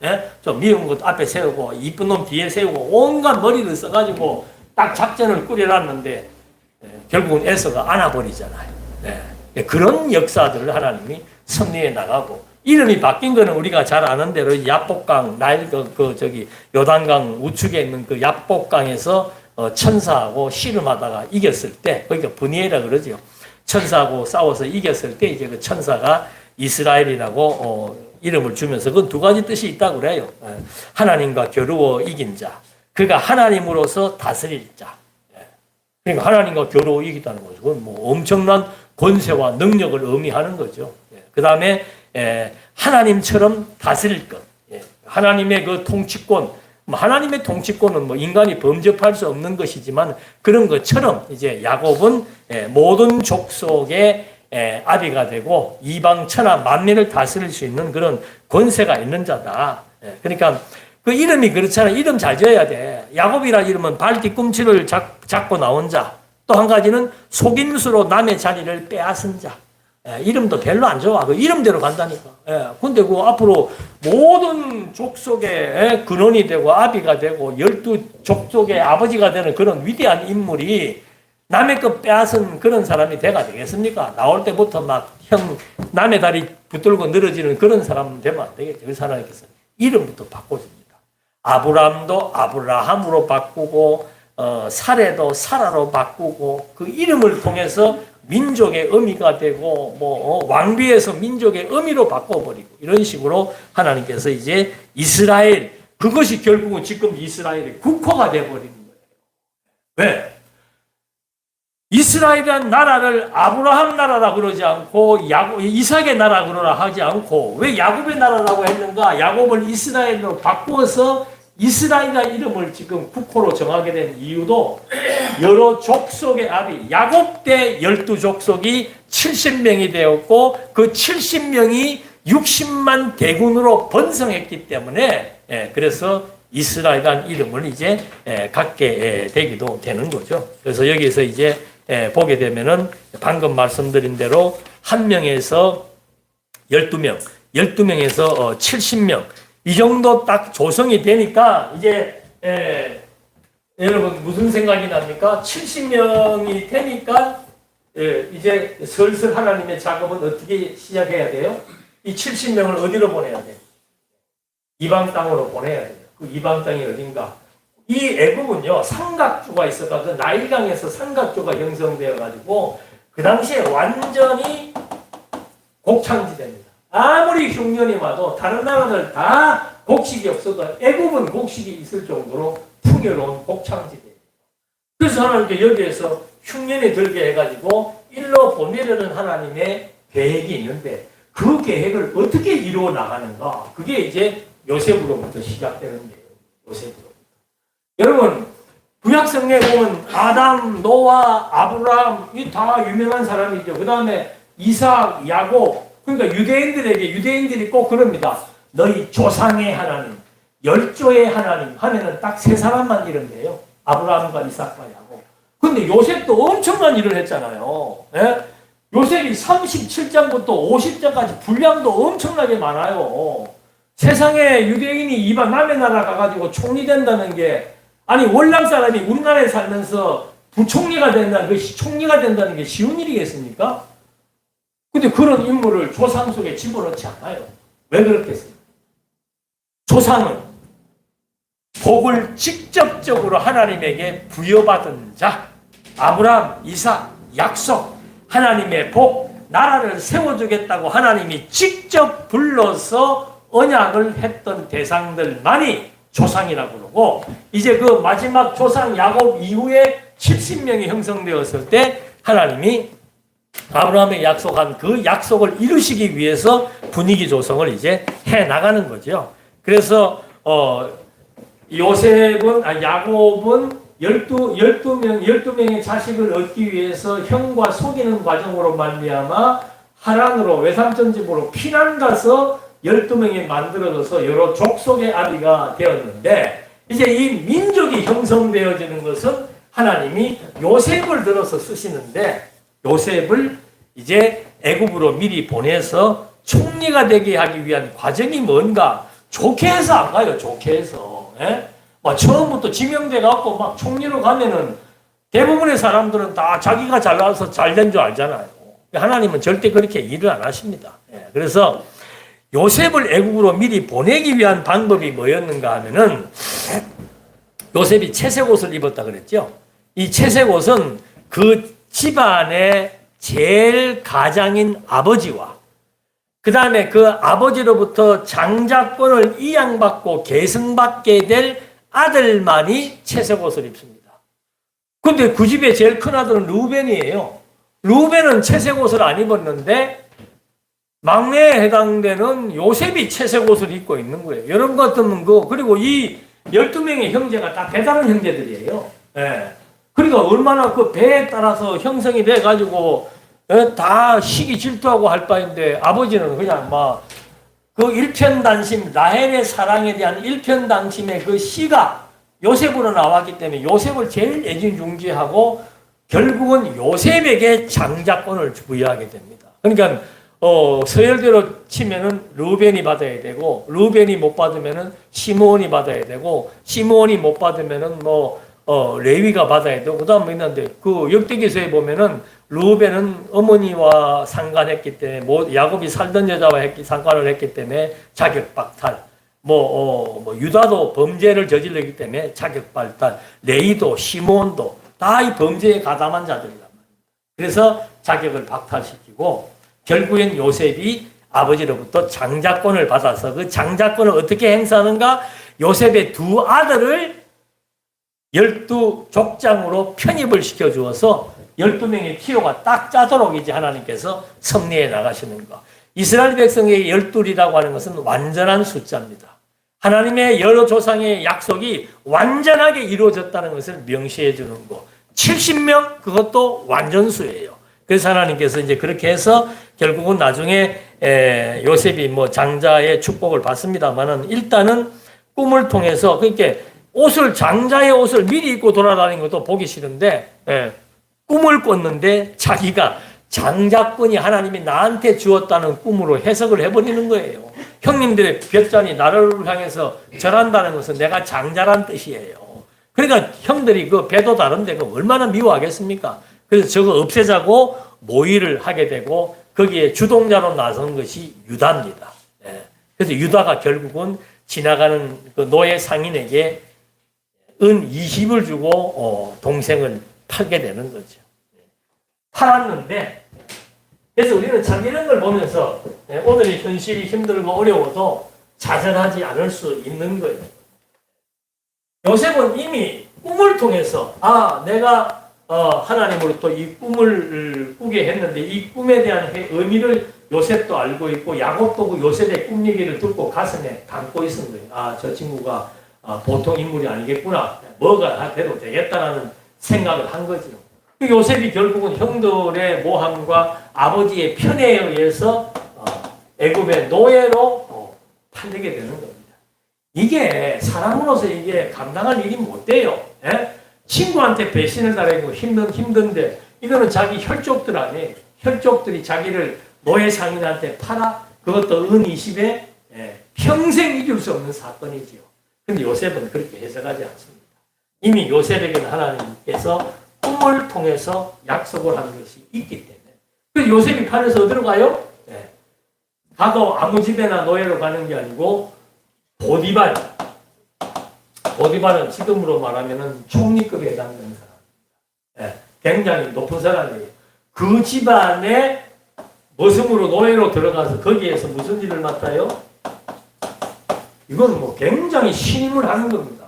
좀 미운 것 앞에 세우고 이쁜 놈 뒤에 세우고 온갖 머리를 써가지고 딱 작전을 꾸려놨는데 결국은 에서가 안아버리잖아요. 그런 역사들을 하나님이 섭리해 나가고 이름이 바뀐 거는 우리가 잘 아는 대로 야복강 요단강 우측에 있는 그 야복강에서 천사하고 씨름하다가 이겼을 때 거기가 브니에라 그러죠. 천사하고 싸워서 이겼을 때 이제 그 천사가 이스라엘이라고 이름을 주면서 그건 두 가지 뜻이 있다고 그래요. 하나님과 겨루어 이긴 자, 그가 하나님으로서 다스릴 자. 그러니까 하나님과 겨루어 이기다는 거죠. 그건 엄청난 권세와 능력을 의미하는 거죠. 그 다음에 하나님처럼 다스릴 것. 하나님의 그 통치권, 하나님의 통치권은 인간이 범접할 수 없는 것이지만 그런 것처럼 이제 야곱은 모든 족속의 아비가 되고 이방 천하 만민을 다스릴 수 있는 그런 권세가 있는 자다. 그러니까 그 이름이 그렇잖아요. 이름 잘 지어야 돼. 야곱이라는 이름은 발 뒤꿈치를 잡고 나온 자. 또 한 가지는 속임수로 남의 자리를 빼앗은 자. 이름도 별로 안 좋아. 그 이름대로 간다니까. 근데 그 앞으로 모든 족속의 근원이 되고 아비가 되고 12족속의 아버지가 되는 그런 위대한 인물이 남의 것 빼앗은 그런 사람이 돼가 되겠습니까? 나올 때부터 남의 다리 붙들고 늘어지는 그런 사람 되면 안 되겠죠. 그 사람께서 이름부터 바꿔줍니다. 아브라함도 아브라함으로 바꾸고, 사레도 사라로 바꾸고, 그 이름을 통해서 민족의 의미가 되고, 왕비에서 민족의 의미로 바꿔버리고, 이런 식으로 하나님께서 이제 이스라엘, 그것이 결국은 지금 이스라엘의 국호가 돼버리는 거예요. 왜? 이스라엘이라는 나라를 아브라함 나라라 그러지 않고 이삭의 나라 그러라 하지 않고 왜 야곱의 나라라고 했는가? 야곱을 이스라엘로 바꾸어서 이스라엘이라는 이름을 지금 국호로 정하게 된 이유도 여러 족속의 아비 야곱 때 12족속이 70명이 되었고 그 70명이 60만 대군으로 번성했기 때문에 그래서 이스라엘이라는 이름을 이제 갖게 되기도 되는 거죠. 그래서 여기서 이제 보게 되면은 방금 말씀드린 대로 1명에서 12명, 12명에서 70명 이 정도 딱 조성이 되니까 이제 여러분 무슨 생각이 납니까? 70명이 되니까 이제 슬슬 하나님의 작업은 어떻게 시작해야 돼요? 이 70명을 어디로 보내야 돼요? 이방 땅으로 보내야 돼요. 그 이방 땅이 어딘가? 이 애국은요 삼각주가 있어가 그 나일강에서 삼각주가 형성되어 가지고 그 당시에 완전히 곡창지대입니다. 아무리 흉년이 와도 다른 나라들 다 곡식이 없어도 애국은 곡식이 있을 정도로 풍요로운 곡창지대예요. 그래서 하나님께 여기에서 흉년이 들게 해가지고 일로 보내려는 하나님의 계획이 있는데 그 계획을 어떻게 이루어 나가는가? 그게 이제 요셉으로부터 시작되는데요. 요셉으로부터. 여러분 구약성경에 보면 아담, 노아, 아브라함 이 다 유명한 사람이죠. 그 다음에 이삭, 야곱 그러니까 유대인들이 꼭 그럽니다. 너희 조상의 하나님, 열조의 하나님 하면은 딱 세 사람만 이런데요. 아브라함과 이삭과 야곱. 근데 요셉도 엄청난 일을 했잖아요. 예? 요셉이 37장부터 50장까지 분량도 엄청나게 많아요. 세상에 유대인이 이방 남의 나라 가가지고 총리 된다는 게 아니 월남 사람이 우리나라에 살면서 부총리가 총리가 된다는 게 쉬운 일이겠습니까? 근데 그런 인물을 조상 속에 집어넣지 않아요. 왜 그렇겠습니까? 조상은 복을 직접적으로 하나님에게 부여받은 자, 아브라함, 이삭, 약속, 하나님의 복, 나라를 세워주겠다고 하나님이 직접 불러서 언약을 했던 대상들만이 조상이라고 그러고 이제 그 마지막 조상 야곱 이후에 70명이 형성되었을 때 하나님이 아브라함에 약속한 그 약속을 이루시기 위해서 분위기 조성을 이제 해 나가는 거죠. 그래서 야곱은 12명의 자식을 얻기 위해서 형과 속이는 과정으로 말미암아 하란으로 외삼촌 집으로 피난 가서 12명이 만들어져서 여러 족속의 아비가 되었는데 이제 이 민족이 형성되어지는 것은 하나님이 요셉을 들어서 쓰시는데 요셉을 이제 애굽으로 미리 보내서 총리가 되게 하기 위한 과정이 뭔가 좋게 해서 안 가요. 좋게 해서. 예? 막 처음부터 지명돼 갖고 막 총리로 가면은 대부분의 사람들은 다 자기가 잘나서 잘된 줄 알잖아요. 하나님은 절대 그렇게 일을 안 하십니다. 예. 그래서 요셉을 애굽으로 미리 보내기 위한 방법이 뭐였는가 하면은 요셉이 채색 옷을 입었다 그랬죠. 이 채색 옷은 그 집안의 제일 가장인 아버지와 그 다음에 그 아버지로부터 장자권을 이양받고 계승받게 될 아들만이 채색 옷을 입습니다. 근데 그 집의 제일 큰 아들은 루벤이에요. 루벤은 채색 옷을 안 입었는데 막내에 해당되는 요셉이 채색 옷을 입고 있는 거예요. 여러분 같으면 그리고 이 12명의 형제가 다 배다른 형제들이에요. 예. 그러니까 얼마나 그 배에 따라서 형성이 돼가지고 다 시기 질투하고 할 바인데 아버지는 그냥 막 그 일편단심, 라헬의 사랑에 대한 일편단심의 그 시가 요셉으로 나왔기 때문에 요셉을 제일 애지중지하고 결국은 요셉에게 장자권을 부여하게 됩니다. 그러니까 서열대로 치면은 루벤이 받아야 되고 루벤이 못 받으면은 시므온이 받아야 되고 시므온이 못 받으면은 레위가 받아야 되고 그다음 있는데 그 역대기서에 보면은 루벤은 어머니와 상관했기 때문에 야곱이 살던 여자와 상관을 했기 때문에 자격 박탈. 유다도 범죄를 저질렀기 때문에 자격 박탈. 레위도 시므온도 다 이 범죄에 가담한 자들이란 말입니다. 그래서 자격을 박탈시키고 결국엔 요셉이 아버지로부터 장자권을 받아서 그 장자권을 어떻게 행사하는가? 요셉의 두 아들을 12족장으로 편입을 시켜주어서 12명의 티오가 딱 짜도록 이제 하나님께서 섭리해 나가시는 것. 이스라엘 백성에게 12이라고 하는 것은 완전한 숫자입니다. 하나님의 여러 조상의 약속이 완전하게 이루어졌다는 것을 명시해 주는 거. 70명 그것도 완전수예요. 그래서 하나님께서 이제 그렇게 해서 결국은 나중에 요셉이 뭐 장자의 축복을 받습니다만은 일단은 꿈을 통해서 그러니까 장자의 옷을 미리 입고 돌아다니는 것도 보기 싫은데 꿈을 꿨는데 자기가 장자권이 하나님이 나한테 주었다는 꿈으로 해석을 해버리는 거예요. 형님들의 볕잔이 나를 향해서 절한다는 것은 내가 장자란 뜻이에요. 그러니까 형들이 그 배도 다른데 그 얼마나 미워하겠습니까? 그래서 저거 없애자고 모의를 하게 되고 거기에 주동자로 나선 것이 유다입니다. 그래서 유다가 결국은 지나가는 그 노예 상인에게 은 20을 주고 동생을 팔게 되는 거죠. 팔았는데 그래서 우리는 참 이런 걸 보면서 오늘의 현실이 힘들고 어려워도 좌절하지 않을 수 있는 거예요. 요셉은 이미 꿈을 통해서 내가 하나님으로부터 이 꿈을 꾸게 했는데 이 꿈에 대한 의미를 요셉도 알고 있고 야곱도 그 요셉의 꿈 얘기를 듣고 가슴에 담고 있은 거예요. 저 친구가 보통 인물이 아니겠구나. 뭐가 돼도 되겠다라는 생각을 한 거죠. 요셉이 결국은 형들의 모함과 아버지의 편애에 의해서 애굽의 노예로 팔리게 되는 겁니다. 이게 사람으로서 이게 감당할 일이 못 돼요. 친구한테 배신을 당하고 힘든데 이거는 자기 혈족들 아니에요. 혈족들이 자기를 노예 상인한테 팔아 그것도 은 20에 평생 잊을 수 없는 사건이지요. 근데 요셉은 그렇게 해석하지 않습니다. 이미 요셉에게는 하나님께서 꿈을 통해서 약속을 한 것이 있기 때문에. 그래서 요셉이 팔려서 어디로 가요? 가도 아무 집에나 노예로 가는 게 아니고 보디발은 지금으로 말하면 총리급에 해당되는 사람입니다. 굉장히 높은 사람이에요. 그 집안에 머슴으로 노예로 들어가서 거기에서 무슨 일을 맡아요? 이건 뭐 굉장히 신임을 하는 겁니다.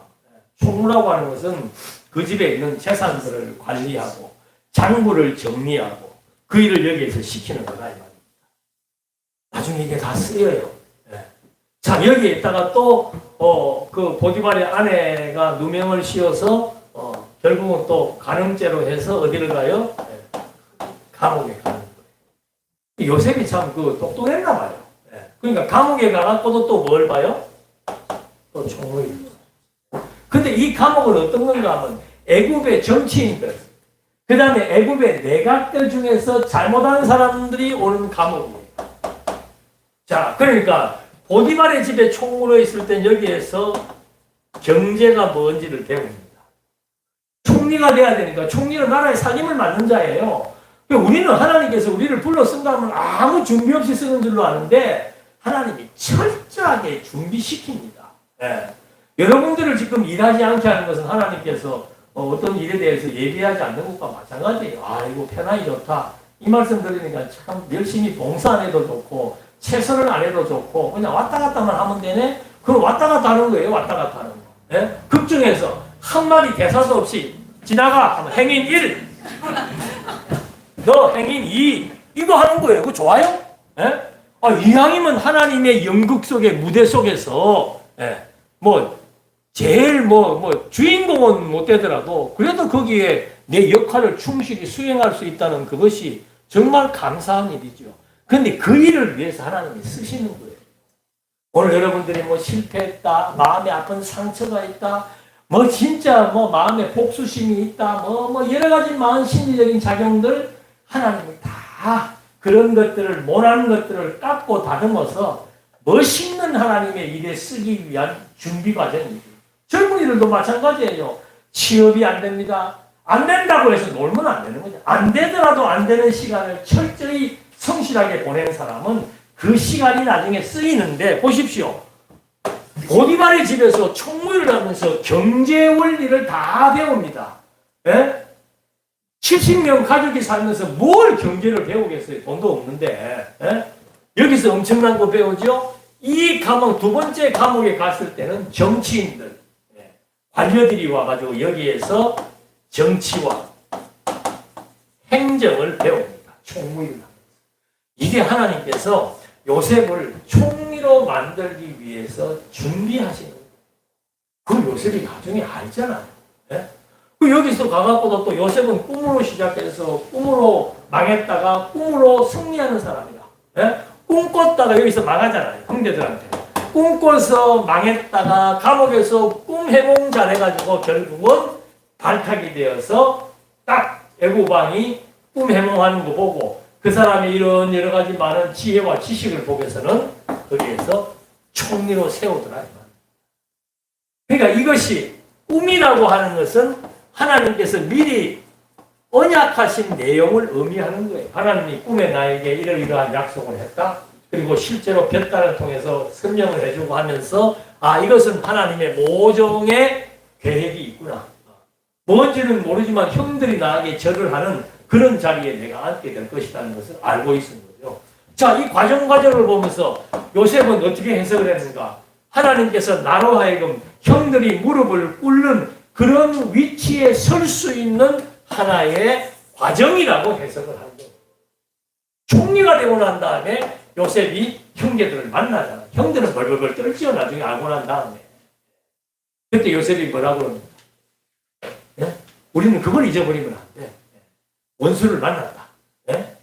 총무라고 하는 것은 그 집에 있는 재산들을 관리하고 장부를 정리하고 그 일을 여기에서 시키는 거다 이 말입니다. 나중에 이게 다 쓰여요. 자, 여기에 있다가 또 그 보디발의 아내가 누명을 씌워서 결국은 또 간음죄로 해서 어디를 가요? 감옥에 가는 거예요. 요셉이 참 똑똑했나 봐요. 그러니까 감옥에 가갖고도 또 뭘 봐요? 또 총을. 근데 이 감옥은 어떤 건가 하면 애굽의 정치인들, 그 다음에 애굽의 내각들 중에서 잘못한 사람들이 오는 감옥이에요. 자, 그러니까 보디발의 집에 총무로 있을 땐 여기에서 경제가 뭔지를 배웁니다. 총리가 돼야 되니까 총리는 나라의 살림을 맡는 자예요. 우리는 하나님께서 우리를 불러 쓴다면 아무 준비 없이 쓰는 줄로 아는데 하나님이 철저하게 준비시킵니다. 여러분들을 지금 일하지 않게 하는 것은 하나님께서 어떤 일에 대해서 예비하지 않는 것과 마찬가지예요. 이거 편안히 좋다. 이 말씀 들으니까 참 열심히 봉사 안 해도 좋고 최선을 안 해도 좋고 그냥 왔다 갔다만 하면 되네? 그럼 왔다 갔다 하는 거예요. 왔다 갔다 하는 거. 극 중에서 한마디 대사도 없이 지나가 하면 행인 1 너 행인 2 이거 하는 거예요. 그거 좋아요? 이왕이면 하나님의 연극 속의 무대 속에서 제일 주인공은 못 되더라도 그래도 거기에 내 역할을 충실히 수행할 수 있다는 그것이 정말 감사한 일이죠. 그런데 그 일을 위해서 하나님이 쓰시는 거예요. 오늘 여러분들이 실패했다, 마음에 아픈 상처가 있다, 진짜 마음에 복수심이 있다, 여러 가지 마음 심리적인 작용들 하나님이 다 그런 것들을 못하는 것들을 깎고 다듬어서 멋있는 하나님의 일에 쓰기 위한 준비 과정이죠. 젊은이들도 마찬가지예요. 취업이 안 됩니다. 안 된다고 해서 놀면 안 되는 거죠. 안 되더라도 안 되는 시간을 철저히 성실하게 보낸 사람은 그 시간이 나중에 쓰이는데 보십시오. 보디발의 집에서 총무를 하면서 경제 원리를 다 배웁니다. 70명 가족이 살면서 뭘 경제를 배우겠어요? 돈도 없는데. 여기서 엄청난 거 배우죠? 이 감옥, 두 번째 감옥에 갔을 때는 정치인들, 관료들이 와가지고 여기에서 정치와 행정을 배웁니다. 총무를 하면서. 이게 하나님께서 요셉을 총리 총리로 만들기 위해서 준비하시는 거예요. 그 요셉이 나중에 알잖아요. 예? 그 여기서 가갖고도 또 요셉은 꿈으로 시작해서 꿈으로 망했다가 꿈으로 승리하는 사람이야. 예? 꿈 꿨다가 여기서 망하잖아요. 형제들한테. 꿈 꿔서 망했다가 감옥에서 꿈 해몽 잘해가지고 결국은 발탁이 되어서 딱 애굽 왕이 꿈 해몽하는 거 보고 그 사람이 이런 여러 가지 많은 지혜와 지식을 보고서는 거기에서 총리로 세우더라. 그러니까 이것이 꿈이라고 하는 것은 하나님께서 미리 언약하신 내용을 의미하는 거예요. 하나님이 꿈에 나에게 이러이러한 약속을 했다. 그리고 실제로 볕달을 통해서 설명을 해주고 하면서 아, 이것은 하나님의 모종의 계획이 있구나. 뭔지는 모르지만 형들이 나에게 절을 하는 그런 자리에 내가 앉게 될 것이라는 것을 알고 있는 거죠. 자, 이 과정을 보면서 요셉은 어떻게 해석을 했는가? 하나님께서 나로 하여금 형들이 무릎을 꿇는 그런 위치에 설 수 있는 하나의 과정이라고 해석을 한 거예요. 총리가 되고 난 다음에 요셉이 형제들을 만나잖아. 형들은 벌벌벌 떨지요. 나중에 알고 난 다음에. 그때 요셉이 뭐라고 그럽니까? 네? 우리는 그걸 잊어버리면 안 돼. 원수를 만났다. 네?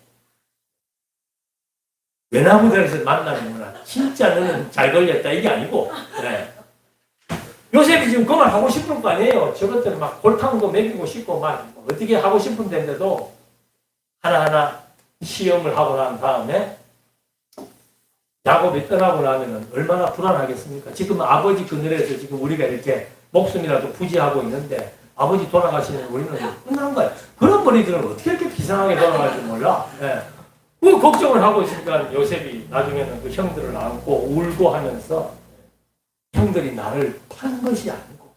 외나무들에서 만나는구나. 진짜 너는 잘 걸렸다. 이게 아니고. 네. 요셉이 지금 그만 하고 싶을 거 아니에요. 저것들 막 골탕도 먹이고 싶고 막 어떻게 하고 싶은 데인데도 하나하나 시험을 하고 난 다음에 야곱이 떠나고 나면은 얼마나 불안하겠습니까? 지금 아버지 그늘에서 지금 우리가 이렇게 목숨이라도 부지하고 있는데 아버지 돌아가시면 우리는 끝난 거야. 그런 머리들은 어떻게 이렇게 비상하게 돌아갈지 몰라. 예. 그 걱정을 하고 있으니까 요셉이 나중에는 그 형들을 안고 울고 하면서 형들이 나를 판 것이 아니고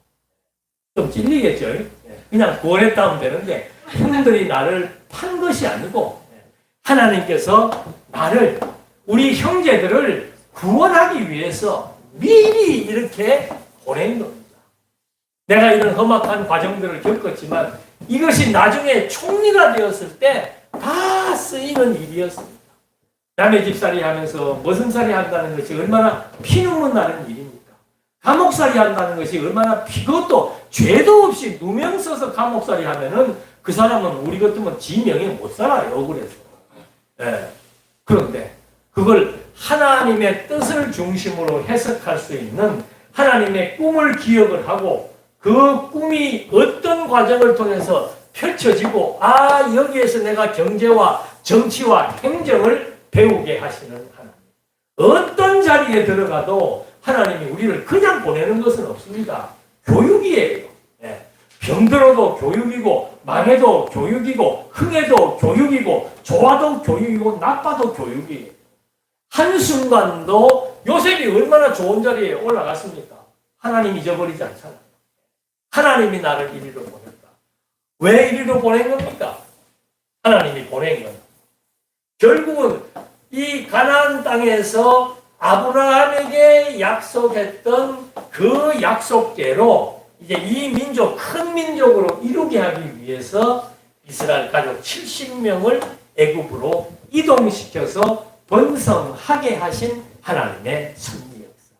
좀 찔리겠죠. 그냥 구원했다 하면 되는데 형들이 나를 판 것이 아니고 하나님께서 나를 우리 형제들을 구원하기 위해서 미리 이렇게 보낸 겁니다. 내가 이런 험악한 과정들을 겪었지만 이것이 나중에 총리가 되었을 때 다 쓰이는 일이었습니다. 남의 집살이 하면서 머슴살이 한다는 것이 얼마나 피눈물 나는 일입니까? 감옥살이 한다는 것이 얼마나 그것도 죄도 없이 누명 써서 감옥살이 하면은 그 사람은 우리 같으면 지 명예 못 살아요. 억울해서. 예. 그런데 그걸 하나님의 뜻을 중심으로 해석할 수 있는 하나님의 꿈을 기억을 하고 그 꿈이 어떤 과정을 통해서 펼쳐지고 아 여기에서 내가 경제와 정치와 행정을 배우게 하시는 하나님. 어떤 자리에 들어가도 하나님이 우리를 그냥 보내는 것은 없습니다. 교육이에요. 예. 병들어도 교육이고 망해도 교육이고 흥해도 교육이고 좋아도 교육이고 나빠도 교육이에요. 한순간도 요셉이 얼마나 좋은 자리에 올라갔습니까? 하나님 잊어버리지 않잖아요. 하나님이 나를 이리로 보냈다. 왜 이리로 보낸 겁니까? 하나님이 보낸 거예요. 결국은 이 가나안 땅에서 아브라함에게 약속했던 그 약속대로 이제 이 민족, 큰 민족으로 이루게 하기 위해서 이스라엘 가족 70명을 애굽으로 이동시켜서 번성하게 하신 하나님의 섭리 역사.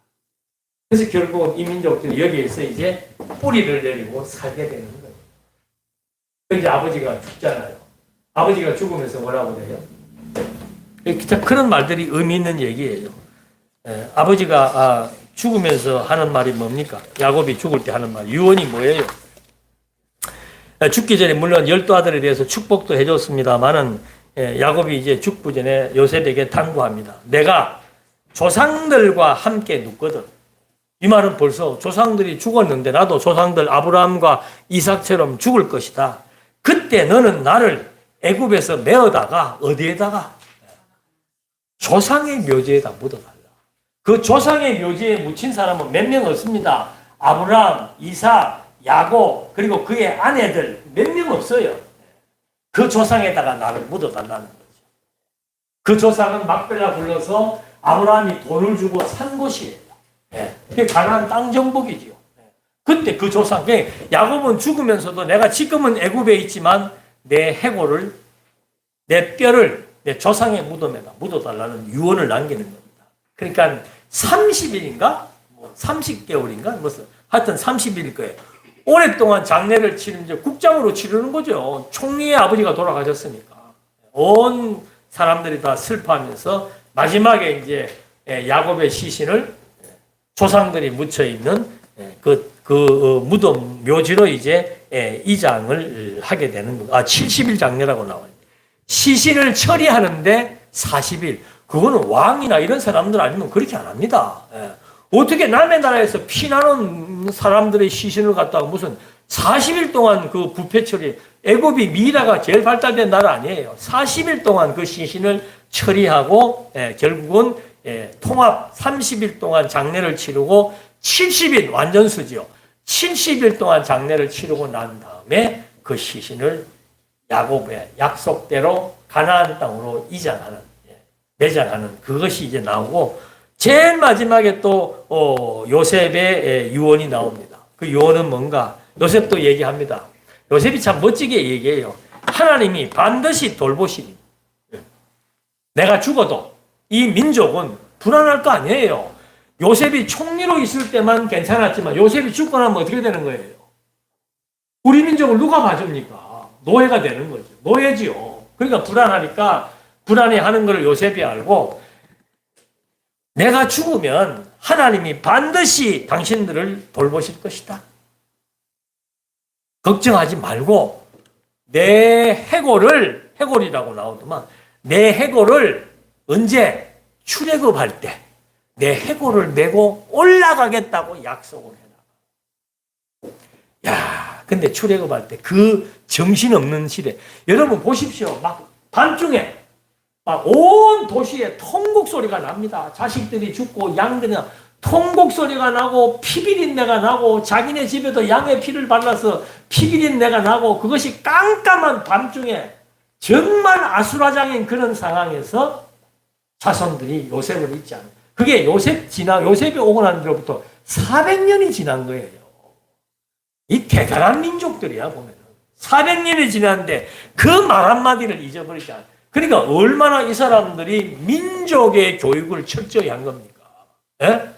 그래서 결국은 이 민족들이 여기에서 이제 뿌리를 내리고 살게 되는 거예요. 이제 아버지가 죽잖아요. 아버지가 죽으면서 뭐라고 해요? 그런 말들이 의미 있는 얘기예요. 아버지가 죽으면서 하는 말이 뭡니까? 야곱이 죽을 때 하는 말. 유언이 뭐예요? 죽기 전에 물론 12아들에 대해서 축복도 해줬습니다만은 야곱이 이제 죽기 전에 요셉에게 당부합니다. 내가 조상들과 함께 눕거든. 이 말은 벌써 조상들이 죽었는데 나도 조상들 아브라함과 이삭처럼 죽을 것이다. 그때 너는 나를 애굽에서 메어다가 어디에다가? 조상의 묘지에다 묻어달라. 그 조상의 묘지에 묻힌 사람은 몇 명 없습니다. 아브라함, 이삭, 야곱 그리고 그의 아내들 몇 명 없어요. 그 조상에다가 나를 묻어달라는 거죠. 그 조상은 막벨라 불러서 아브라함이 돈을 주고 산 곳이에요. 그게 가나안 땅 정복이지요. 그때 그 조상, 야곱은 죽으면서도 내가 지금은 애굽에 있지만 내 해골을, 내 뼈를 내 조상의 무덤에다 묻어달라는 유언을 남기는 겁니다. 그러니까 30일인가? 30개월인가? 하여튼 30일일 거예요. 오랫동안 장례를 치르는, 국장으로 치르는 거죠. 총리의 아버지가 돌아가셨으니까. 온 사람들이 다 슬퍼하면서 마지막에 이제 야곱의 시신을 조상들이 묻혀 있는 그 무덤 묘지로 이제 이장을 하게 되는 거. 70일 장례라고 나와요. 시신을 처리하는데 40일. 그거는 왕이나 이런 사람들 아니면 그렇게 안 합니다. 어떻게 남의 나라에서 피나는 사람들의 시신을 갖다가 무슨 40일 동안 그 부패 처리, 애굽이 미라가 제일 발달된 나라 아니에요. 40일 동안 그 시신을 처리하고 결국은 통합 30일 동안 장례를 치르고 70일 완전수죠. 70일 동안 장례를 치르고 난 다음에 그 시신을 야곱의 약속대로 가나안 땅으로 이장하는, 매장하는 그것이 이제 나오고, 제일 마지막에 또 요셉의 유언이 나옵니다. 그 유언은 뭔가? 요셉도 얘기합니다. 요셉이 참 멋지게 얘기해요. 하나님이 반드시 돌보시니 내가 죽어도 이 민족은 불안할 거 아니에요. 요셉이 총리로 있을 때만 괜찮았지만 요셉이 죽고 나면 어떻게 되는 거예요? 우리 민족을 누가 봐줍니까? 노예가 되는 거죠. 노예지요. 그러니까 불안하니까 불안해하는 걸 요셉이 알고, 내가 죽으면 하나님이 반드시 당신들을 돌보실 것이다. 걱정하지 말고 내 해골이라고 나오더만, 내 해골을 언제 출애굽할 때 내 해골을 메고 올라가겠다고 약속을 해놔. 야, 근데 출애굽할 때 그 정신없는 시대, 여러분 보십시오. 막 밤중에 막 온 도시에 통곡 소리가 납니다. 자식들이 죽고 양들이 통곡 소리가 나고 피비린내가 나고, 자기네 집에도 양의 피를 발라서 피비린내가 나고, 그것이 깜깜한 밤중에 정말 아수라장인 그런 상황에서 자손들이 요셉을 잊지 않아요. 그게 요셉이 오고 난 뒤로부터 400년이 지난 거예요. 이 대단한 민족들이야, 보면은. 400년이 지났는데 그 말 한마디를 잊어버리지 않아요. 그러니까 얼마나 이 사람들이 민족의 교육을 철저히 한 겁니까? 예?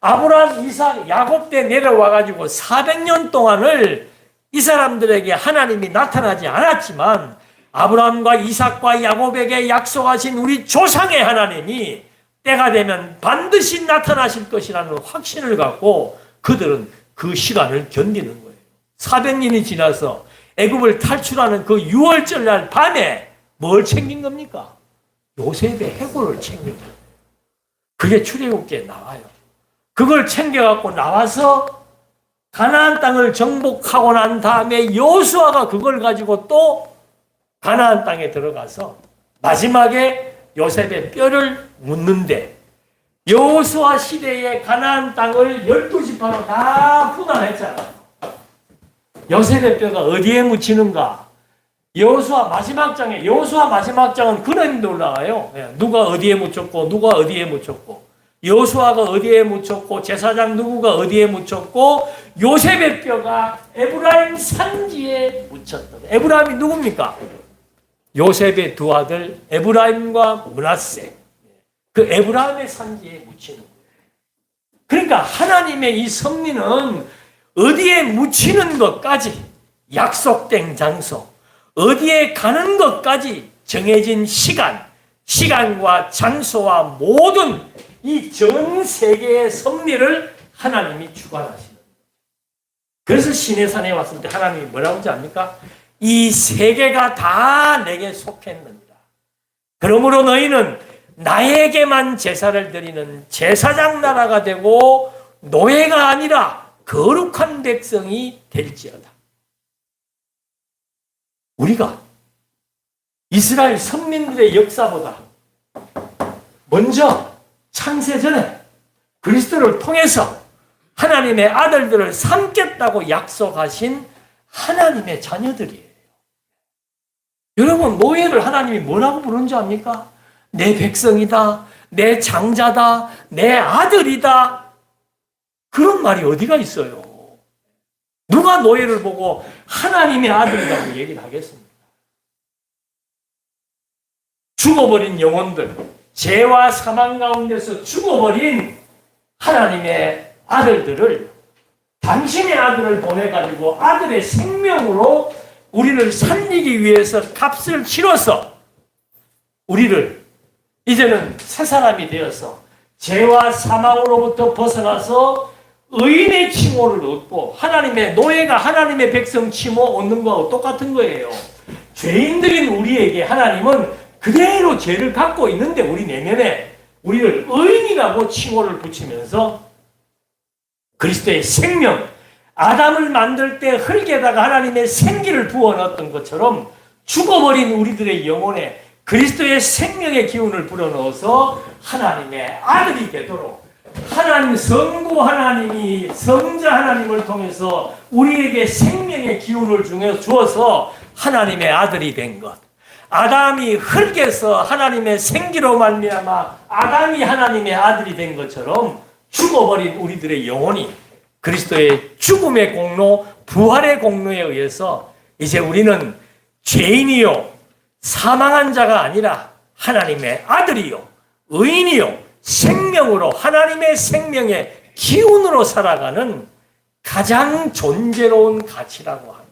아브라함, 이삭, 야곱 때 내려와가지고 400년 동안을 이 사람들에게 하나님이 나타나지 않았지만, 아브라함과 이삭과 야곱에게 약속하신 우리 조상의 하나님이 때가 되면 반드시 나타나실 것이라는 확신을 갖고 그들은 그 시간을 견디는 거예요. 400년이 지나서 애굽을 탈출하는 그 6월절 날 밤에 뭘 챙긴 겁니까? 요셉의 해골을 챙긴 거예요. 그게 출애굽기에 나와요. 그걸 챙겨갖고 나와서 가나안 땅을 정복하고 난 다음에 여호수아가 그걸 가지고 또 가나안 땅에 들어가서 마지막에 요셉의 뼈를 묻는데, 여호수아 시대의 가나안 땅을 12지파로 다 분할했잖아요. 요셉의 뼈가 어디에 묻히는가? 여호수아 마지막 장은 그림도 올라와요. 누가 어디에 묻혔고 누가 어디에 묻혔고, 여호수아가 어디에 묻혔고, 제사장 누구가 어디에 묻혔고, 요셉의 뼈가 에브라임 산지에 묻혔다. 에브라임이 누굽니까? 요셉의 두 아들 에브라임과 므낫세. 그 에브라임의 산지에 묻히는 거예요. 그러니까 하나님의 이 섭리는 어디에 묻히는 것까지, 약속된 장소, 어디에 가는 것까지 정해진 시간과 장소와 모든 이 전 세계의 섭리를 하나님이 주관하시는 거예요. 그래서 시내산에 왔을 때 하나님이 뭐라고 하지 않습니까? 이 세계가 다 내게 속했느니라. 그러므로 너희는 나에게만 제사를 드리는 제사장 나라가 되고 노예가 아니라 거룩한 백성이 될지어다. 우리가 이스라엘 선민들의 역사보다 먼저 창세전에 그리스도를 통해서 하나님의 아들들을 삼겠다고 약속하신 하나님의 자녀들이에요. 여러분, 노예를 하나님이 뭐라고 부르는 줄 압니까? 내 백성이다, 내 장자다, 내 아들이다. 그런 말이 어디가 있어요? 누가 노예를 보고 하나님의 아들이라고 얘기를 하겠습니까? 죽어버린 영혼들, 죄와 사망 가운데서 죽어버린 하나님의 아들들을, 당신의 아들을 보내가지고 아들의 생명으로 우리를 살리기 위해서 값을 치러서 우리를 이제는 새 사람이 되어서 죄와 사망으로부터 벗어나서 의인의 칭호를 얻고, 하나님의 노예가 하나님의 백성 칭호 얻는 거하고 똑같은 거예요. 죄인들인 우리에게 하나님은 그대로 죄를 갖고 있는데 우리 내면에 우리를 의인이라고 칭호를 붙이면서 그리스도의 생명, 아담을 만들 때 흙에다가 하나님의 생기를 부어 넣었던 것처럼 죽어버린 우리들의 영혼에 그리스도의 생명의 기운을 불어넣어서 하나님의 아들이 되도록, 하나님 성부 하나님이 성자 하나님을 통해서 우리에게 생명의 기운을 주어서 하나님의 아들이 된 것. 아담이 흙에서 하나님의 생기로 말미암아 아담이 하나님의 아들이 된 것처럼 죽어버린 우리들의 영혼이 그리스도의 죽음의 공로, 부활의 공로에 의해서 이제 우리는 죄인이요, 사망한 자가 아니라 하나님의 아들이요, 의인이요, 생명으로 하나님의 생명의 기운으로 살아가는 가장 존재로운 가치라고 합니다.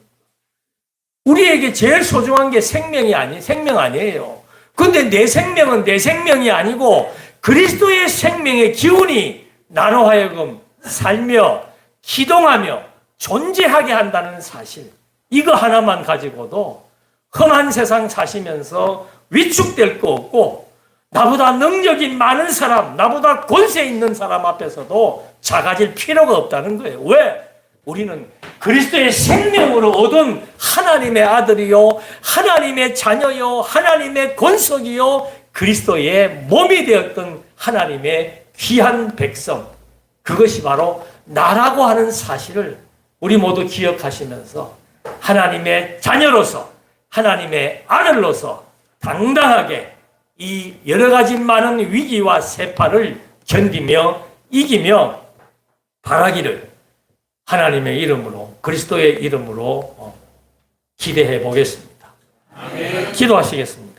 우리에게 제일 소중한 게 생명 아니에요. 그런데 내 생명은 내 생명이 아니고 그리스도의 생명의 기운이 나로 하여금 살며 기동하며 존재하게 한다는 사실, 이거 하나만 가지고도 험한 세상 사시면서 위축될 거 없고, 나보다 능력이 많은 사람, 나보다 권세 있는 사람 앞에서도 작아질 필요가 없다는 거예요. 왜? 우리는 그리스도의 생명으로 얻은 하나님의 아들이요, 하나님의 자녀요, 하나님의 권속이요, 그리스도의 몸이 되었던 하나님의 귀한 백성, 그것이 바로 나라고 하는 사실을 우리 모두 기억하시면서 하나님의 자녀로서, 하나님의 아들로서 당당하게 이 여러 가지 많은 위기와 세파를 견디며 이기며 바라기를 하나님의 이름으로, 그리스도의 이름으로 기대해 보겠습니다. 아멘. 기도하시겠습니다.